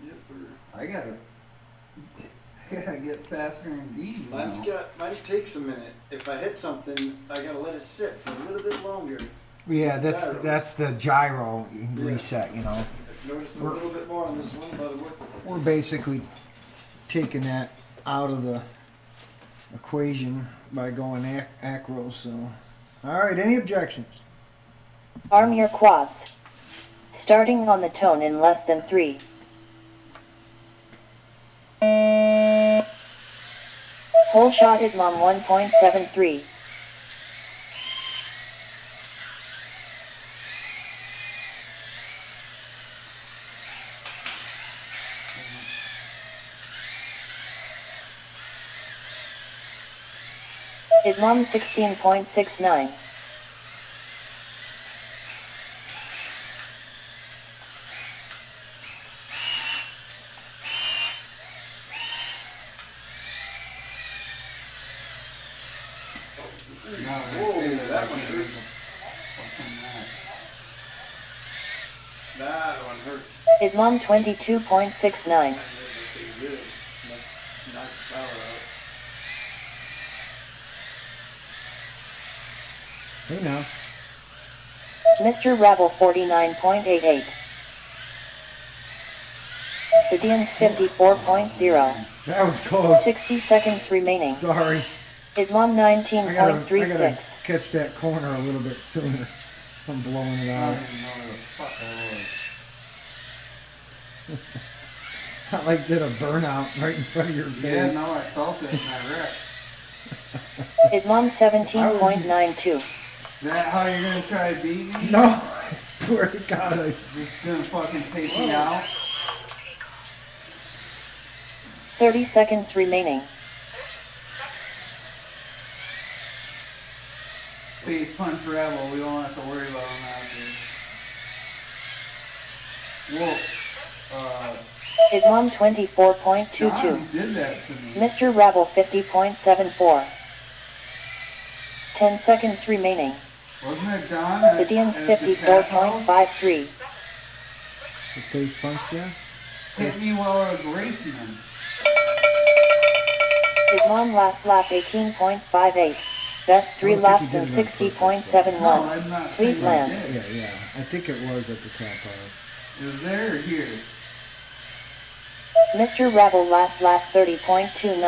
Yep. I gotta get faster in these. Mine takes a minute. If I hit something, I gotta let it sit for a little bit longer. Yeah, Gyros. that's the gyro reset. You know, I've noticed a little bit more on this one, but we're basically taking that out of the equation by going acro. So, all right. Any objections? Arm your quads. Starting on the tone in less than 3. Whole shot Idmom 1.73. Idmom 16.69. That one hurt. Idmom 22.69. Knock the power out. Hey now. Mr. Rabble 49.88. The Dians 54.0. That was close. 60 seconds remaining. Sorry. Idmom I gotta 19.36. catch that corner a little bit sooner. I'm blowing it I don't out. even know where the fuck I was. Not like did a burnout right in front of your Yeah, face. no, I felt it and I wrecked. Idmom 17.92. Is that how you're gonna try to beat me? No, I swear to God. Just gonna fucking take me out? 30 seconds remaining. Face punch Rebel, we don't have to worry about him after. Whoa. Idmom John 24.22. did that to me. Mr. Rabble 50.74. 10 seconds remaining. Wasn't it John? The Dians 54.53. The face punch, yeah? Hit me while I was racing him. Idmom last lap 18.58. Best 3 I don't think laps he in did enough for 60.71. No, I'm not Please saying I land. did. Yeah, yeah. I think it was at the top part. It was there or here? Mr. Rabble last lap 30.29.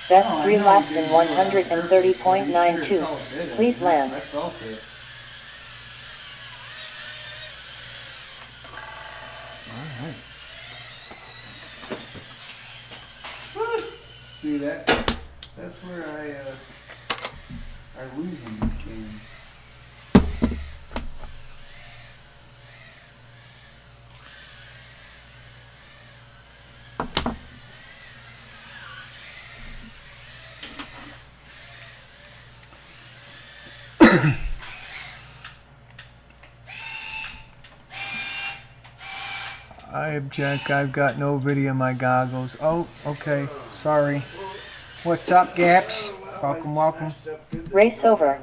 Best No, I 3 know laps you in didn't do it on purpose, but he sure 130.92. as hell did it. Please land. I felt it. All right. See that? That's where I lose in this game. I object. I've got no video in my goggles. Oh, okay. Sorry. What's up, Gaps? Welcome, welcome. Race over.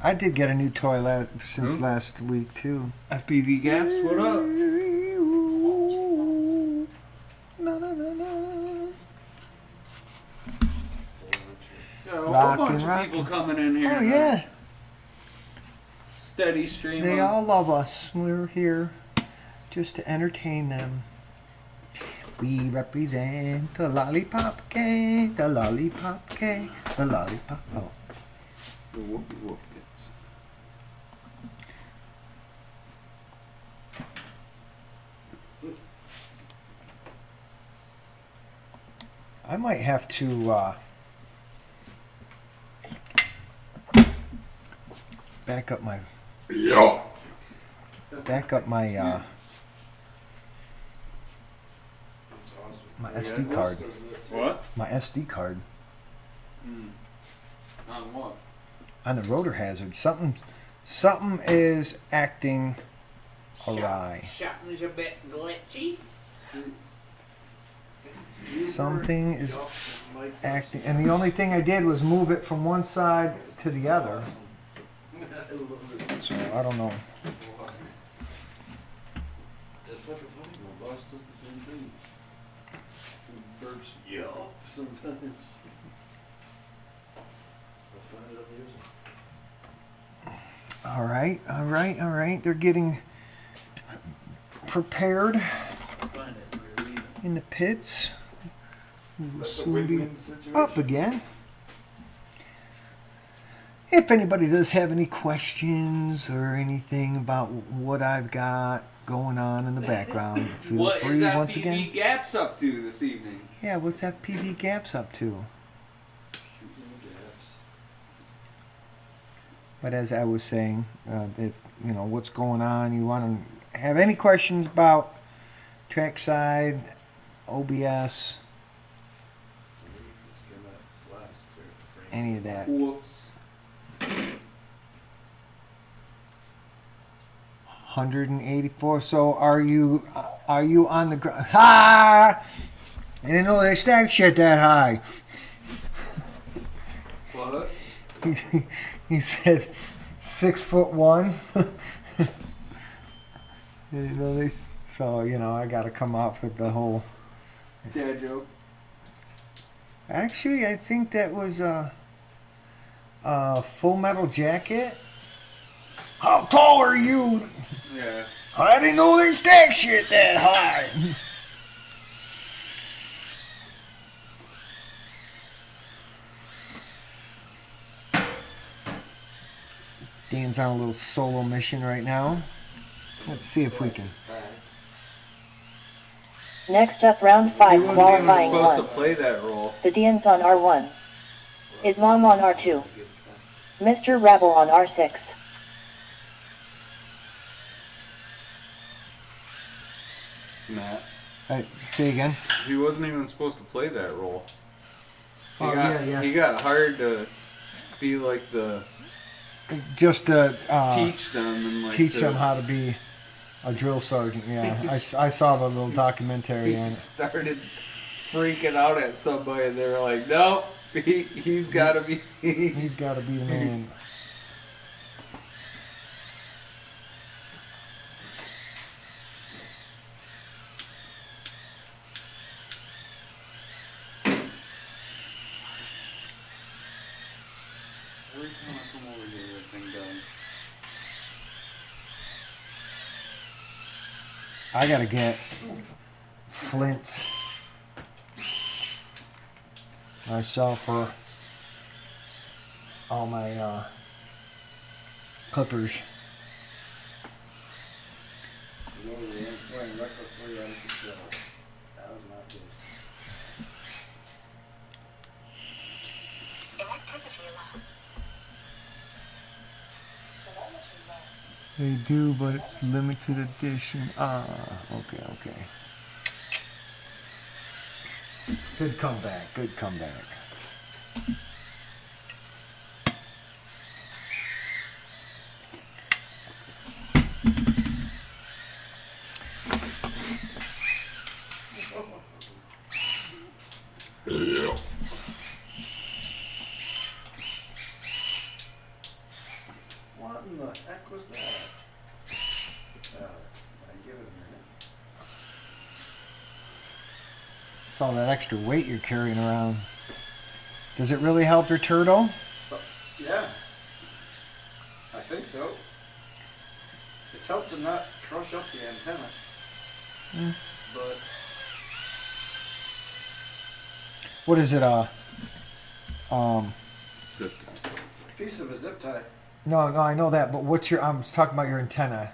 I did get a new toy since last week, too. FPV Gaps, what up? Na, na, na, na. Got a whole Rockin', bunch of people rockin'. coming in here. Oh, yeah. Steady stream. They of- all love us. We're here just to entertain them. We represent the Lollipop Gang, the Lollipop Gang, the Lollipop. Oh, The whoopie whoop kids. I might have to back up my my SD card. What? My SD card On what? on the rotor hazard. Something is acting awry. Something's a bit glitchy. Something is acting, and the only thing I did was move it from one side to the other. So I don't know. It's fucking funny, my boss does the same thing. He burps, yeah, sometimes. I'll find it amusing. All right. They're getting prepared Find it really. in the pits. We will That's a soon be win-win situation. up again. If anybody does have any questions or anything about what I've got going on in the background, feel What free is once FPV again. Gaps up to this evening? Yeah, what's FPV Gaps up to? Shooting the gaps. But as I was saying, if you know what's going on, you want to have any questions about trackside, OBS, any of that. Whoops. 184. So are you on the ground? Ha! I didn't know they stack shit that high. What? He said 6'1". You know they. So I got to come up with the whole. Dad joke. Actually, I think that was a Full Metal Jacket. How tall are you? Yeah. I didn't know they stack shit that high. Dan's on a little solo mission right now. Let's see if we can. Next up, round 5, He wasn't even qualifying supposed 1. to play that role. The Dean's on R1. Ismam on R2. Mr. Rebel on R6. Matt. Say again. He wasn't even supposed to play that role. He Oh, got, yeah. He got hired to be like the Just to teach them and like teach to, them how to be a drill sergeant. Yeah, I saw the little documentary He on it. started freaking out at somebody. And they were like, "Nope, he's got to be." He's got to be the man. Every time I come over here, that thing does. I gotta get flints myself for all my clippers. Inactivity alarm. They do, but it's limited edition. Okay. Good comeback. Good comeback. What in the heck was that? I give it a minute. It's all that extra weight you're carrying around. Does it really help your turtle? Yeah. I think so. It's helped to not crush up the antenna. But What is it? Zip tie. piece of a zip tie. No, I know that, but what's your? I'm talking about your antenna.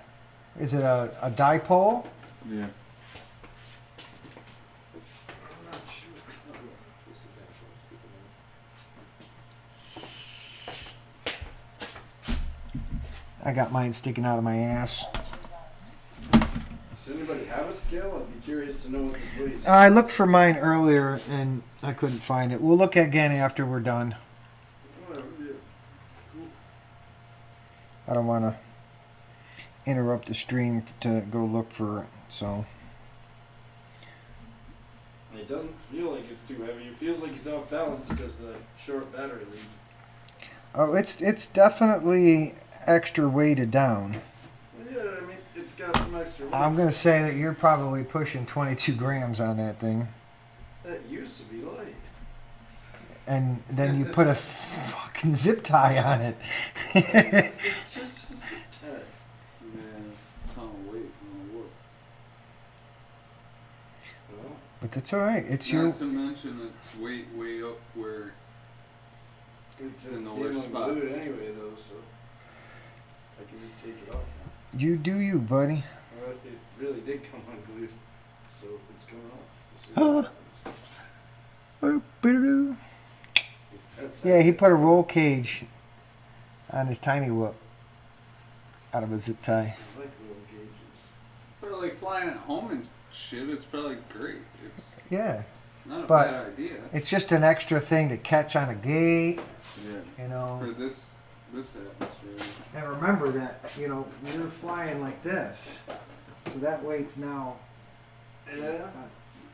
Is it a dipole? Yeah. I'm not sure. Piece of that. I got mine sticking out of my ass. Does anybody have a scale? I'd be curious to know what this weighs. I looked for mine earlier and I couldn't find it. We'll look again after we're done. Whatever, yeah. I don't want to interrupt the stream to go look for it. So It doesn't feel like it's too heavy. It feels like it's off balance because the short battery lead. oh, it's definitely extra weighted down. Yeah, I mean, it's got some extra weight. I'm gonna say that you're probably pushing 22 grams on that thing, That used to be light. and then you put a fucking zip tie on it. It's just a zip tie. Man, it's a ton of weight on the wood. Well, But that's all right. It's Not your. to mention it's way up where. it just In the came worst spot. unglued anyway, though, so I can just take it off now. You do you, buddy. Well, it really did come unglued, so it's coming off. We'll see what happens. That's Yeah, he put a roll cage on his tiny whoop out of a zip tie. I like roll gauges. For like flying at home and shit, it's probably great. It's Yeah. Not a But- bad idea. It's just an extra thing to catch on a gate, Yeah. you know. For this atmosphere. And remember that, you know, you're flying like this. So that weight's now Yeah.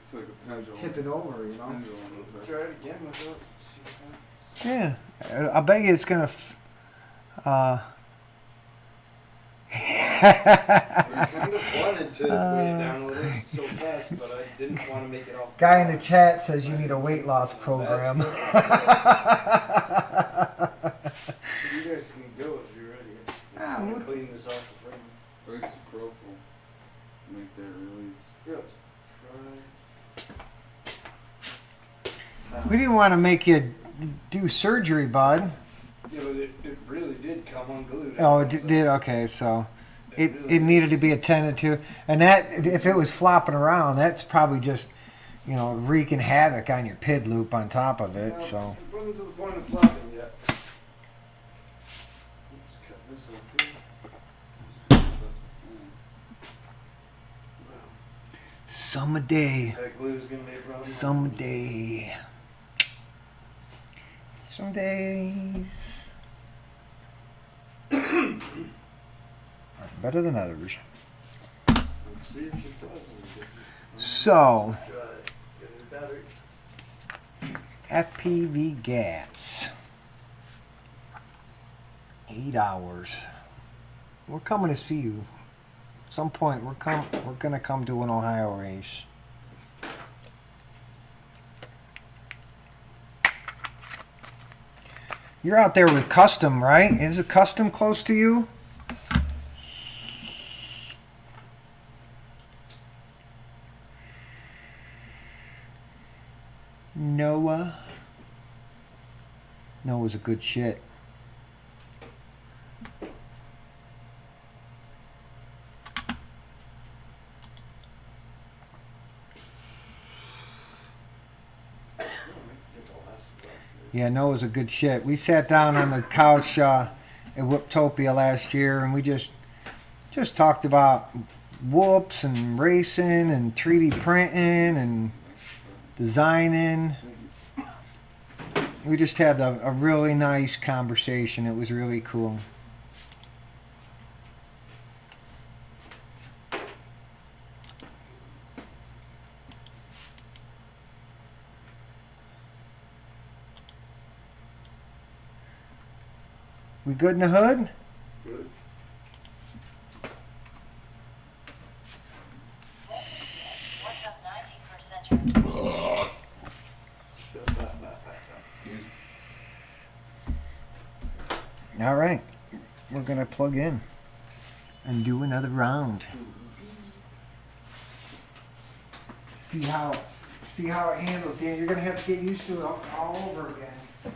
It's like a pendulum. tipping over, you know. Pendulum a little bit. Try it again with it. See Yeah. I bet you it's gonna. I kind of wanted to weigh it down a little so fast, but I didn't want to make it all. Guy in the chat says you need a weight loss program. You guys can go if you're ready. Ah, I'm gonna what- clean this off the frame. It's profile. Make that release. Yeah, try. We didn't want to make you do surgery, bud. Yeah, but it really did come unglued. Oh, it did. Okay, so it needed to be attended to, and that if it was flopping around, that's probably just, you know, wreaking havoc on your PID loop on top of it. So It wasn't to the point of flopping yet. Let's cut this off here. someday, That glue's gonna be a problem. someday, some days are better than others. Let's see if she frozen. So Try it. Get a battery. FPV gaps. 8 hours. We're coming to see you. At some point, we're gonna come to an Ohio race. You're out there with Custom, right? Is it Custom close to you? Noah. Noah's a good shit. Yeah, Noah's a good shit. We sat down on the couch at Whooptopia last year, and we just talked about whoops and racing and 3D printing and designing. We just had a really nice conversation. It was really cool. We good in the hood? Good. Worked up 90%. All right. We're going to plug in and do another round. See how it handles, Dan. You're going to have to get used to it all over again.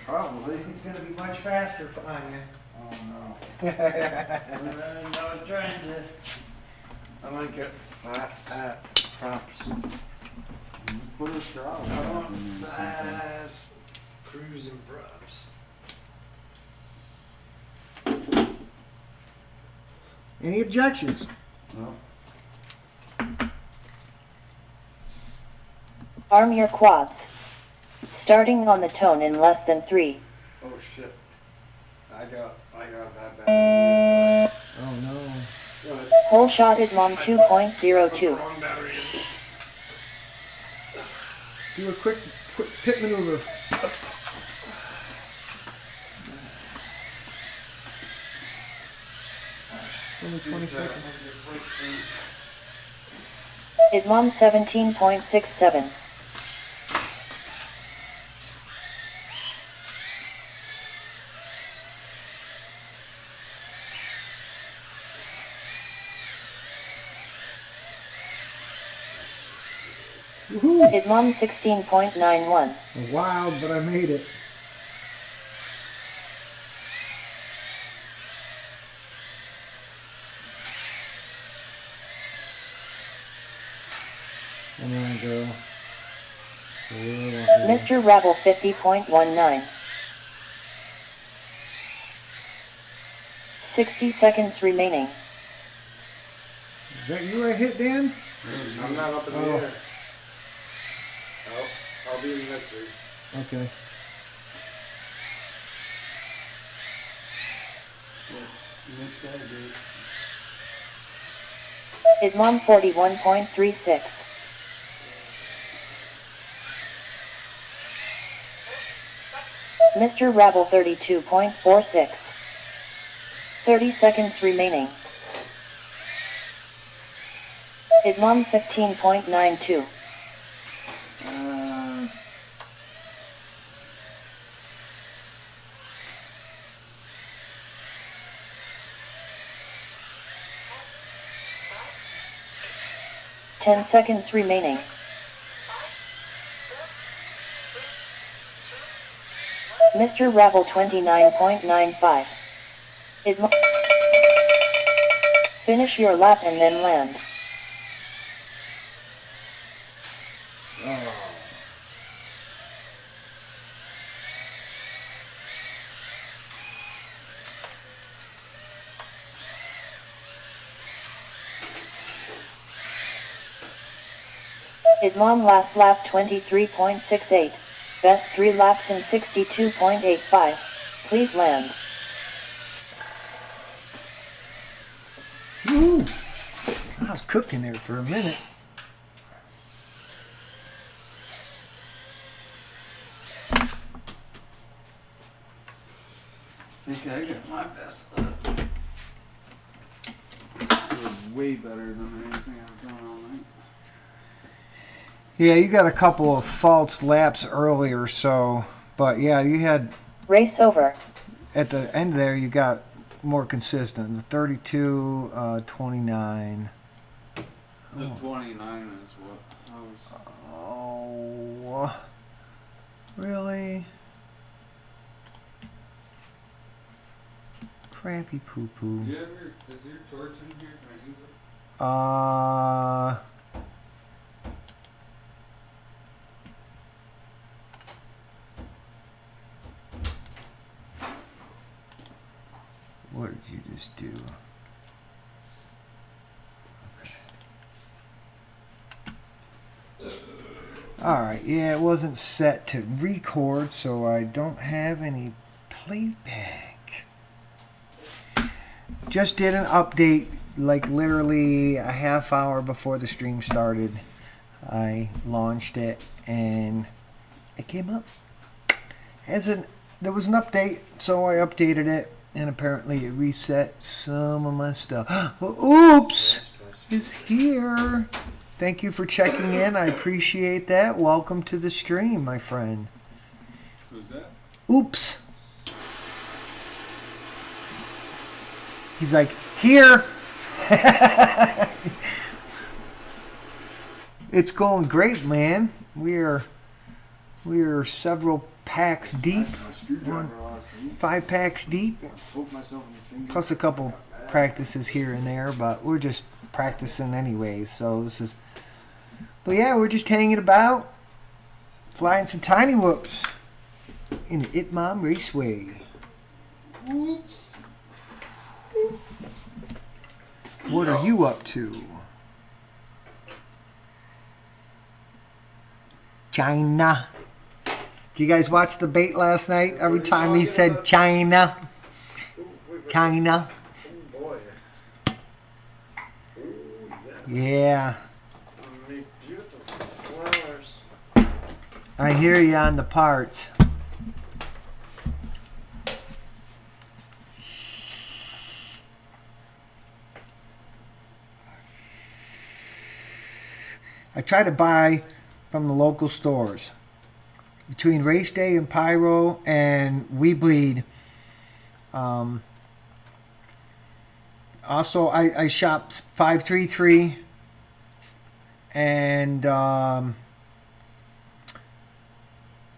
Probably. It's going to be much faster on you. Oh no. I was trying to. I like it fat props. Put a straw. I want fast cruising props. Any objections? No. Arm your quads. Starting on the tone in less than 3. Oh shit. I got that bad. Oh no. Whole shot is mom 2.02. Wrong battery. Do a quick pit maneuver. Only 20 seconds. Is mom 17.67. Woohoo! Is mom 16.91. Wild, but I made it. Come on, girl. Mr. Rabble 50.19. 60 seconds remaining. Is that you I hit, Dan? I'm not up in the Oh. air. Oh. I'll be in next week. Okay. Next Saturday. Idmon 41.36. Mr. Rabble 32.46. 30 seconds remaining. Idmon 15.92. 10 seconds remaining. Mr. Rabble 29.95. Idmon. Finish your lap and then land. Idmon last lap 23.68. Best 3 laps in 62.85. Please land. Ooh, I was cooking there for a minute. I think I got my best lap. It was way better than anything I've done all night. Yeah, you got a couple of false laps earlier, so, but yeah, you had Race over. at the end there, you got more consistent. The 32, 29. The 29 is what I was. Oh, really? Crappy poo poo. You ever, is your torch in here? Can I use it? What did you just do? Alright, yeah, it wasn't set to record, so I don't have any playback. Just did an update, like literally a half hour before the stream started. I launched it and it came up. There was an update, so I updated it, and apparently it reset some of my stuff. Oops! Is here. Thank you for checking in. I appreciate that. Welcome to the stream, my friend. Who's that? Oops. He's like, here. It's going great, man. We're several packs deep. My screwdriver last week. 5 packs deep. Poked myself in the finger. Plus a couple practices here and there, but we're just practicing anyways, so this is... But yeah, we're just hanging about, flying some tiny whoops in the Itmom Raceway. Whoops. What are you up to? China. Did you guys watch the bait last night? Every time he said China. China. Oh boy. Ooh, yeah. Yeah. Make beautiful flowers. I hear you on the parts. I try to buy from the local stores. Between Race Day and Pyro and We Bleed. Also, I shop 533 and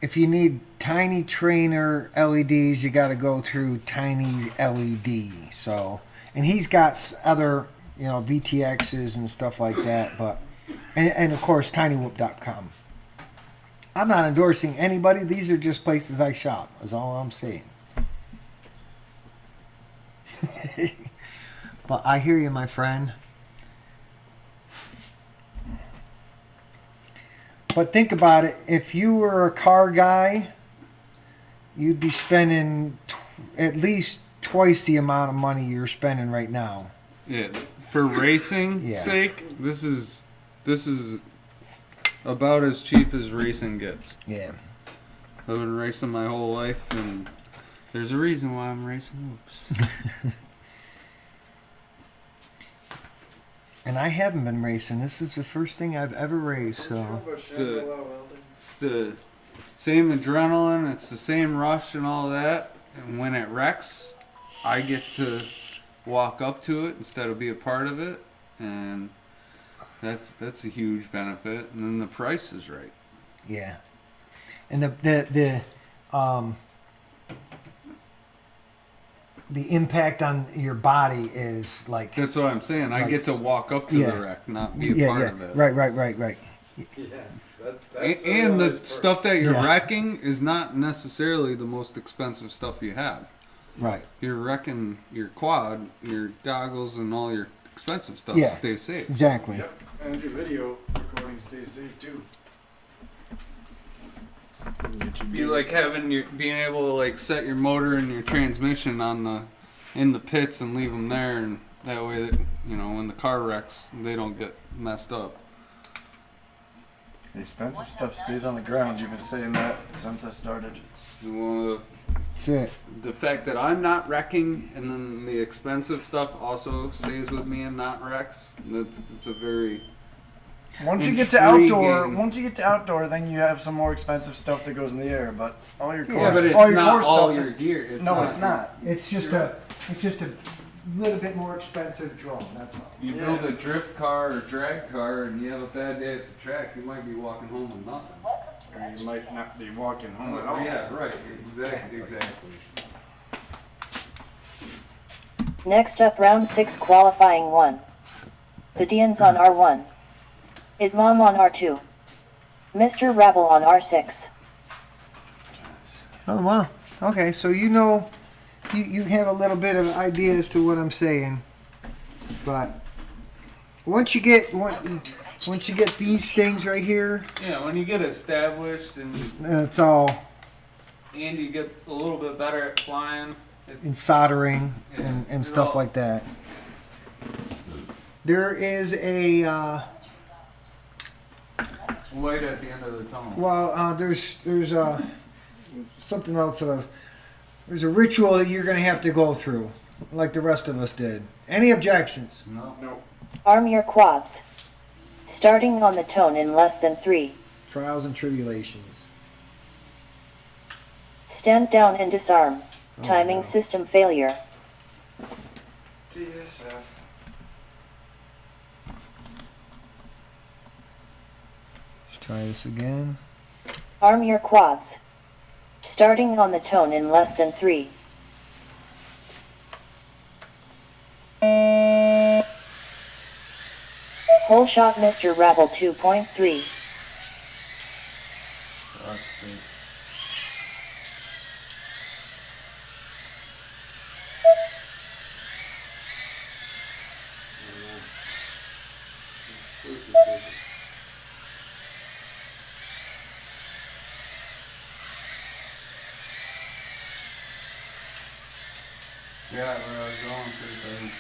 if you need Tiny Trainer LEDs, you got to go through Tiny LED. So, and he's got other, VTXs and stuff like that, but and of course tinywhoop.com. I'm not endorsing anybody. These are just places I shop. Is all I'm saying. But I hear you, my friend. But think about it. If you were a car guy, you'd be spending at least twice the amount of money you're spending right now. Yeah, for racing Yeah. sake, this is about as cheap as racing gets. Yeah. I've been racing my whole life, and there's a reason why I'm racing. Whoops. And I haven't been racing. This is the first thing I've ever raced. Don't you know So about Shangri-La Welding? It's the same adrenaline, it's the same rush and all that. And when it wrecks, I get to walk up to it instead of be a part of it, and that's a huge benefit. And then the price is right. yeah. And the impact on your body is like That's what I'm saying. I Like- get to walk up to Yeah. the wreck, not be a yeah, part yeah. of it. Right. Yeah, that's And the realized stuff that you're Yeah. wrecking is not necessarily the most expensive stuff you have. Right. You're wrecking your quad, your goggles, and all your expensive stuff Yeah. to stay safe. Exactly. Yep, and your video recording stays safe too. Be like being able to like set your motor and your transmission in the pits and leave them there, and that way that when the car wrecks, they don't get messed up. The expensive stuff stays on the ground. You've been saying that since I started. It's one of That's it. the fact that I'm not wrecking, and then the expensive stuff also stays with me and not wrecks. It's a very Once you get to outdoor, Intriguing. then you have some more expensive stuff that goes in the air. But all your core, Yeah, but it's all your not core all stuff your is gear. It's no, not. it's not. It's just a little bit more expensive drone. That's all. You build a drift car or drag car, and you have a bad day at the track, you might be walking home with nothing. Or you might not be walking home at all. Yeah, right. Exactly. Next up, round 6 qualifying 1. The Dians on R1. Idmam on R2. Mr. Rabble on R6. Oh wow. Okay, so you have a little bit of idea as to what I'm saying, but once you get these things right here, Yeah, when you get established and then it's all you get a little bit better at flying, in soldering and Yeah. stuff like that. There is a light at the end of the tunnel. there's something else. There's a ritual that you're gonna have to go through, like the rest of us did. Any objections? No. Arm your quads. Starting on the tone in less than 3. Trials and tribulations. Stand down and disarm. Oh, Timing no. system failure. TSF. Let's try this again. Arm your quads. Starting on the tone in less than 3. Whole shot Mr. Rabble 2.3. Yeah, where I was going to.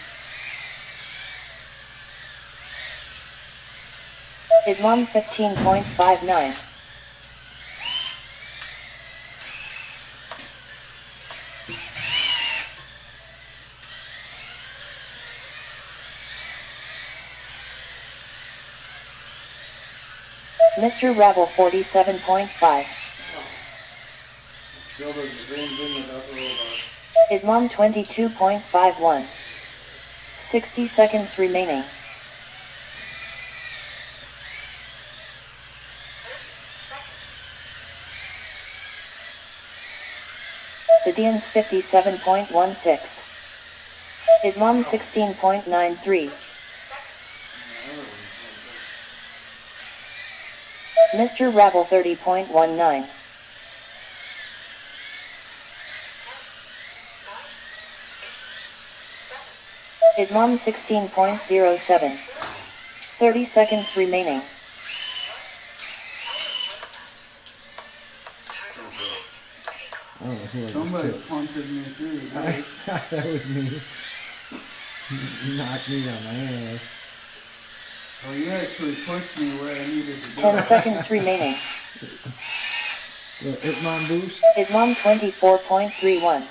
Idmam 15.59. Mr. Rabble 47.5. Still does the same thing without the robot. Idmam 22.51. 60 seconds remaining. The Dians 57.16. Idmam 16.93. Mr. Rabble 30.19. Idmam 16.07. 30 seconds remaining. know who it was. Somebody too. punted me too. Right? That was me. You knocked me on my ass. Well, you actually pushed me where I needed to go. 10 seconds remaining. Hitmon boost? Hitmon 24.31.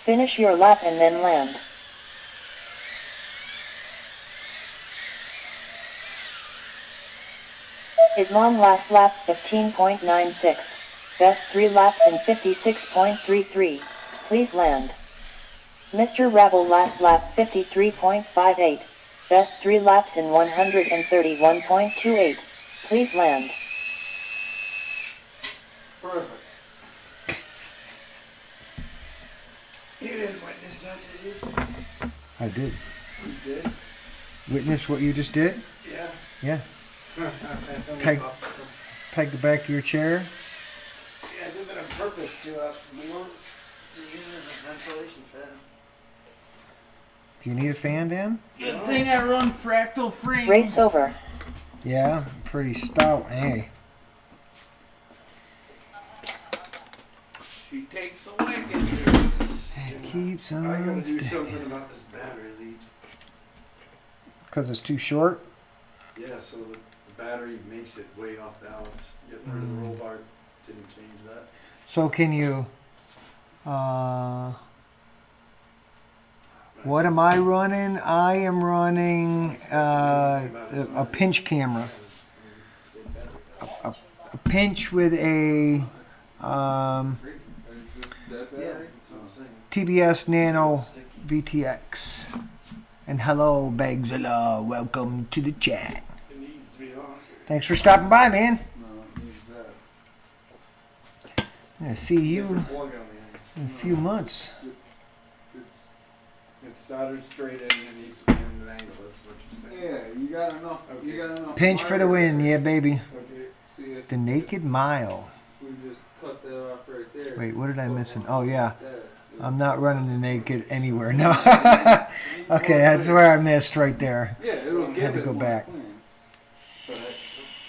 Finish your lap and then land. Hitmon last lap 15.96. Best 3 laps in 56.33. Please land. Mr. Rabble last lap 53.58. Best 3 laps in 131.28. Please land. Perfect. You didn't witness that, did you? I did. You did? Witness what you just did? Yeah. Yeah. Peg. Peg the back of your chair. Yeah, I did that on purpose to use it as a ventilation fan. Do you need a fan, Dan? Good thing I run fractal frames. Race over. Yeah, pretty stout, eh? She takes a wicked. It keeps I gotta on do sticking. something about this battery lead. Because it's too short? Yeah, so the battery makes it way off balance. Getting rid of the roll bar didn't change that. So can you, what am I running? I am running a pinch camera. A pinch with a Yeah, that's what I'm saying. TBS Nano VTX. And hello, Bagzilla. Welcome to the chat. It needs to be on here. Thanks for stopping by, man. No, it needs that. I see you Different plug on the end. in a few months. It's soldered straight in and it needs to be in an angle. That's what you're saying. Yeah, you got enough. You got enough. Pinch for the win, yeah, baby. Okay, see if The Naked Mile. we just cut that off right there. Wait, what did I Put miss? one Oh, yeah. right there. I'm not running the Naked anywhere. No. Okay, that's where I missed right there. Yeah, it'll give Had to it go more back. clearance. But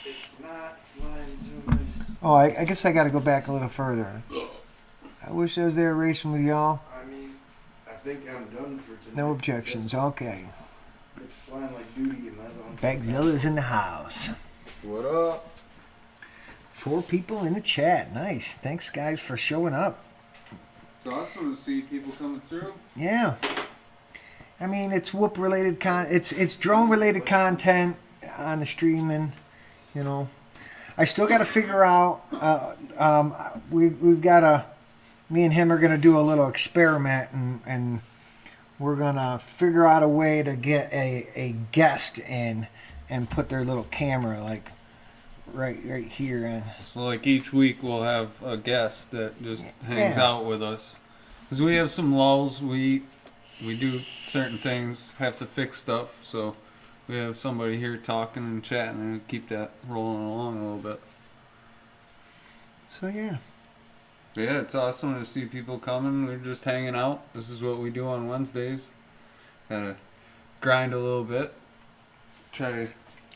it's not flying so nice. Oh, I guess I got to go back a little further. I wish I was there racing with y'all. I mean, I think I'm done for today. No objections. Okay. It's flying like duty and I don't. Bagzilla's in the house. What up? 4 people in the chat. Nice. Thanks, guys, for showing up. It's awesome to see people coming through. Yeah. I mean, it's whoop related it's drone related content on the streaming, you know. I still got to figure out. We've got a. Me and him are gonna do a little experiment, and we're gonna figure out a way to get a guest in and put their little camera like right here. So like each week we'll have a guest that just hangs Yeah. out with us. Because we have some lulls, we do certain things, have to fix stuff, so we have somebody here talking and chatting and keep that rolling along a little bit. So yeah. But yeah, it's awesome to see people coming. We're just hanging out. This is what we do on Wednesdays. Gotta grind a little bit. Try to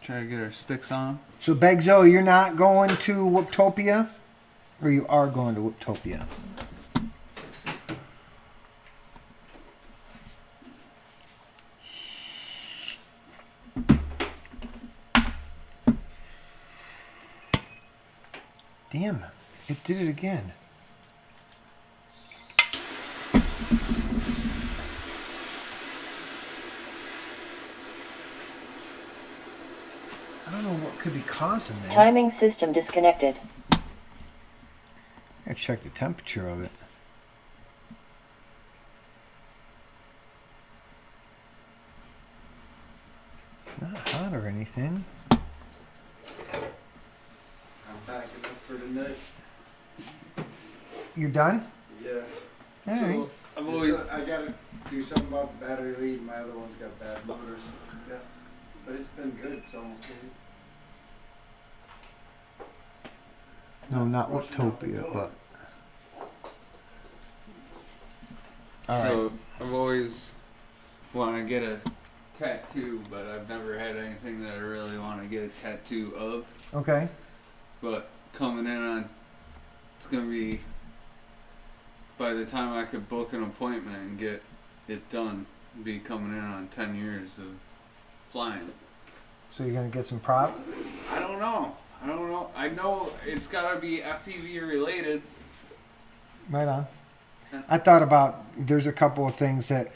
get our sticks on. So Bagzo, you're not going to Whooptopia, or you are going to Whooptopia? Damn, it did it again. I don't know what could be causing that. Timing system disconnected. I check the temperature of it. It's not hot or anything. I'm packing up for tonight. You're done? Yeah. All right. I've always I gotta do something about the battery lead. My other one's got bad motors. Yeah. But it's been good. It's almost good. No, not Rushing out the Whooptopia, door. but. All right. So I've always wanted to get a tattoo, but I've never had anything that I really want to get a tattoo of. Okay. but coming in on, it's gonna be, by the time I could book an appointment and get it done, be coming in on 10 years of flying. So you're gonna get some prop? I don't know. I know it's gotta be FPV related. Right on. I thought about, there's a couple of things that,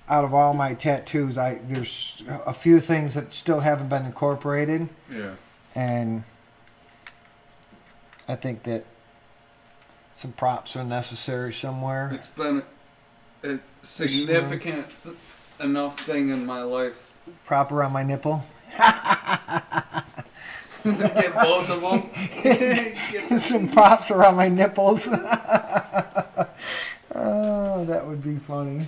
out of all my tattoos, there's a few things that still haven't been incorporated, Yeah. and I think that some props are necessary somewhere. It's been a significant enough thing in my life. Prop around my nipple. Get both of them. Some props around my nipples. Oh, that would be funny.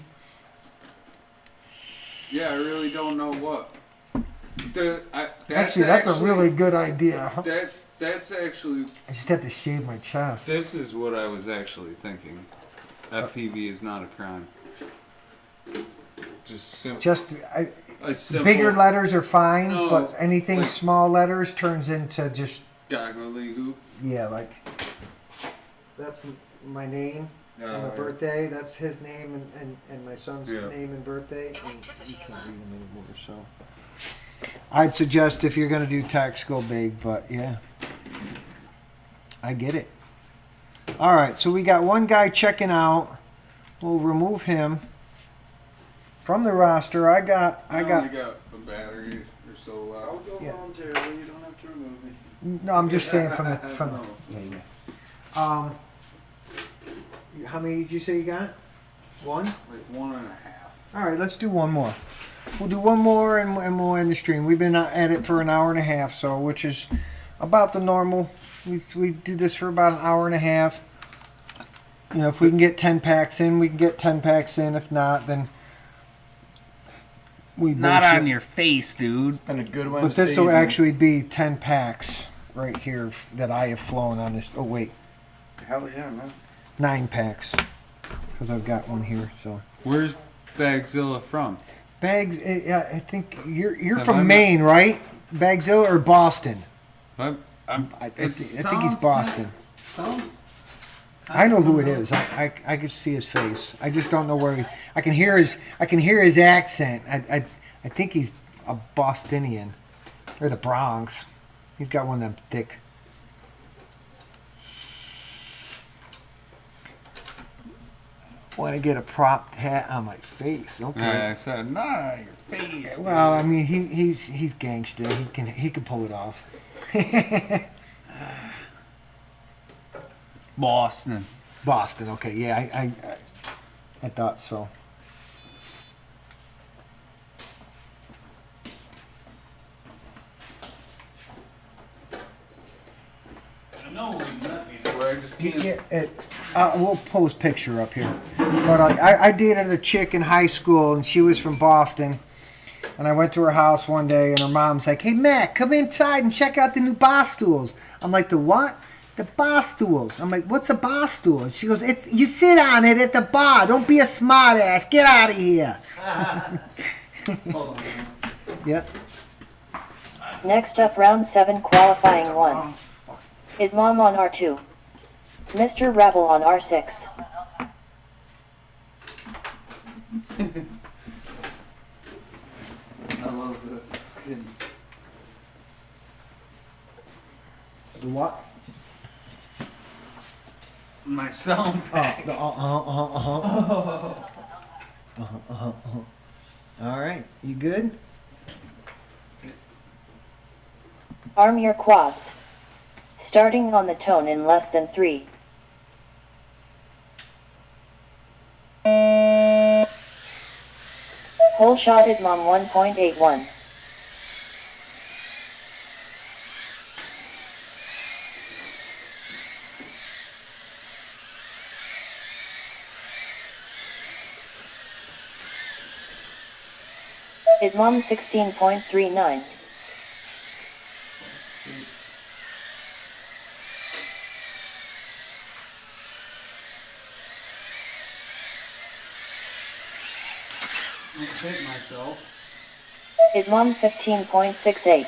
Yeah, I really don't know what. Actually, that's a really good idea. That's actually. I just have to shave my chest. This is what I was actually thinking. FPV is not a crime. Just simple. Just A simple bigger letters are fine, No, but anything like- small letters turns into just goggly hoop. yeah, like that's my name and my birthday. That's his name and my son's Yeah. name and birthday. And you can't read them anymore, so I'd suggest if you're gonna do text, go big. But yeah, I get it. All right, so we got one guy checking out. We'll remove him from the roster. I only got a battery or so I'll out. go Yeah. voluntarily. You don't have to remove me. No, I'm just saying from the No. yeah. How many did you say you got? One. Like 1.5. All right, let's do one more. We'll do one more and we'll end the stream. We've been at it for an hour and a half, so which is about the normal. We do this for about an hour and a half. You know, if we can get 10 packs in, we can get 10 packs in. If not, then we Not bullshit. on your face, dude. Been a good one. But this will actually be 10 packs right here that I have flown on this. Oh wait, Hell yeah, man. 9 packs because I've got one here. So Where's Bagzilla from? Bags. I think you're Have I from met- Maine, right? Bagzilla or Boston? I'm, I it think he's sounds Boston. Sounds. I know who it is. I can see his face. I just don't know where he. I can hear his accent. I think he's a Bostonian or the Bronx. He's got one of them thick. Want to get a prop hat on my face? Okay. Yeah, I said not on your face. Well, I mean, he's gangster. He can pull it off. Boston. Boston. Okay. Yeah, I thought so. I know we met before, I just can't. We'll post picture up here. But I dated a chick in high school, and she was from Boston. And I went to her house one day, and her mom's like, "Hey, Matt, come inside and check out the new bar stools." I'm like, "The what?" "The bar stools." I'm like, "What's a bar stool?" And she goes, "It's you sit on it at the bar. Don't be a smart ass. Get out of here." Hold on. Yeah. Next up, round 7, qualifying 1. Idmam on R2. Mr. Rebel on R6. I love the fucking. The what? My sound Oh, pack. All right. You good? Arm your quads. Starting on the tone in less than 3. Whole shot Idmam 1.81. Idmam 16.39. I hit myself. Idmam 15.68.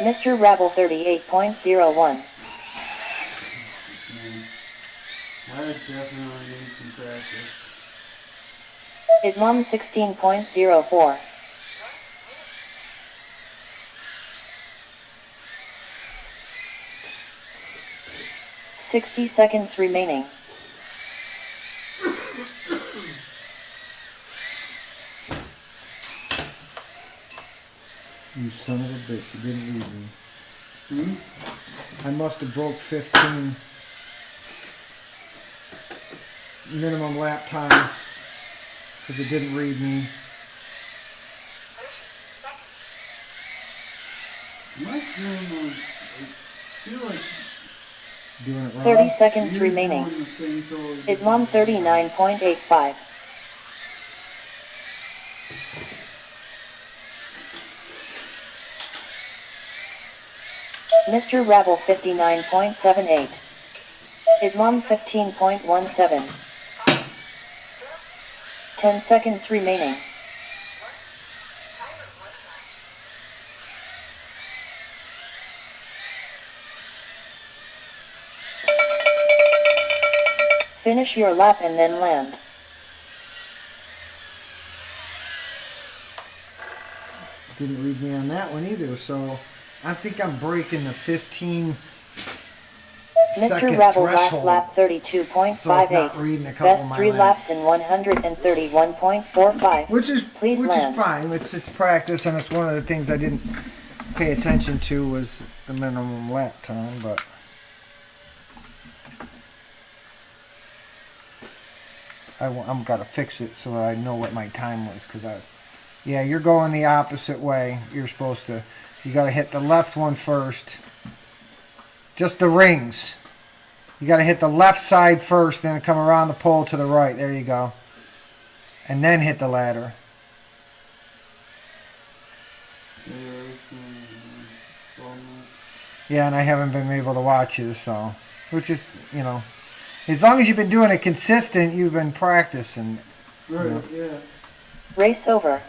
Mr. Rabble 38.01. I definitely need some practice. Idmom 16.04. 60 seconds remaining. You son of a bitch, you didn't read me. I must have broke 15 minimum lap time because it didn't read me. My feeling was, I feel like Doing it wrong. 30 seconds you're remaining. doing the same solo you Idmom did. 39.85. Mr. Rabble 59.78. Idmom 15.17. 10 seconds remaining. Finish your lap and then land. Didn't read me on that one either, so I think I'm breaking the 15 Mr. second Rabble last threshold. lap So it's not 32.58. reading a couple Best of my 3 laps laps. in 131.45. Which is Please land. fine. It's practice, and it's one of the things I didn't pay attention to was the minimum lap time. But I'm gotta fix it so I know what my time was, because yeah, you're going the opposite way. You're supposed to. You gotta hit the left one first. Just the rings. You gotta hit the left side first, then come around the pole to the right. There you go. And then hit the ladder. Yeah, and I haven't been able to watch it, so, which is, you know, as long as you've been doing it consistent, you've been practicing. Right, yeah. Race over.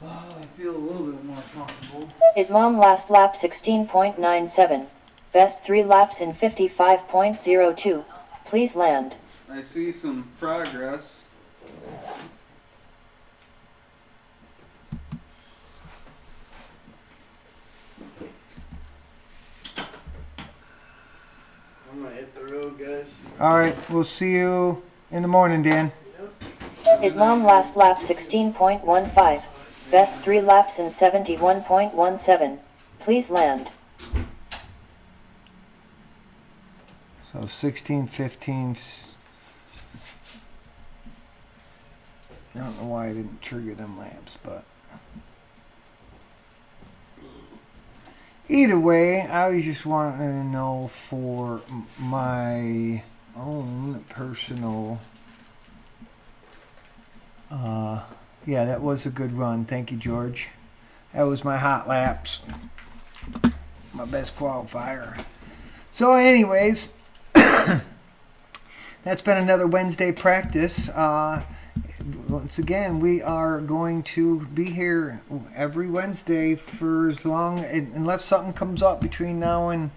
Oh, I feel a little bit more comfortable. Idmom last lap 16.97. Best 3 laps in 55.02. Please land. I see some progress. I'm gonna hit the road, guys. All right, we'll see you in the morning, Dan. Idmom last lap 16.15. Best 3 laps in 71.17. Please land. So 16, 15. I don't know why I didn't trigger them laps, but either way, I was just wanting to know for my own personal. Yeah, that was a good run. Thank you, George. That was my hot laps. My best qualifier. So, anyways, that's been another Wednesday practice. Once again, we are going to be here every Wednesday for as long, unless something comes up between now and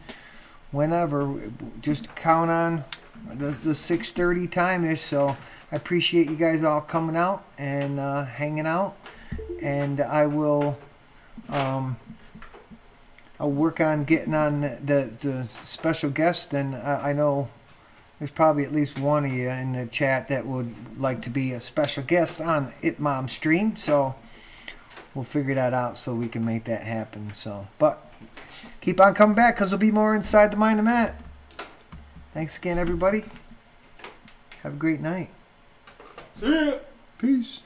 whenever. Just count on the 6:30 time-ish. So I appreciate you guys all coming out and hanging out. And I will I'll work on getting on the special guest. And I know there's probably at least one of you in the chat that would like to be a special guest on Idmom stream. So we'll figure that out so we can make that happen. So, but keep on coming back because there'll be more inside the mind of Matt. Thanks again, everybody. Have a great night. See ya! Peace.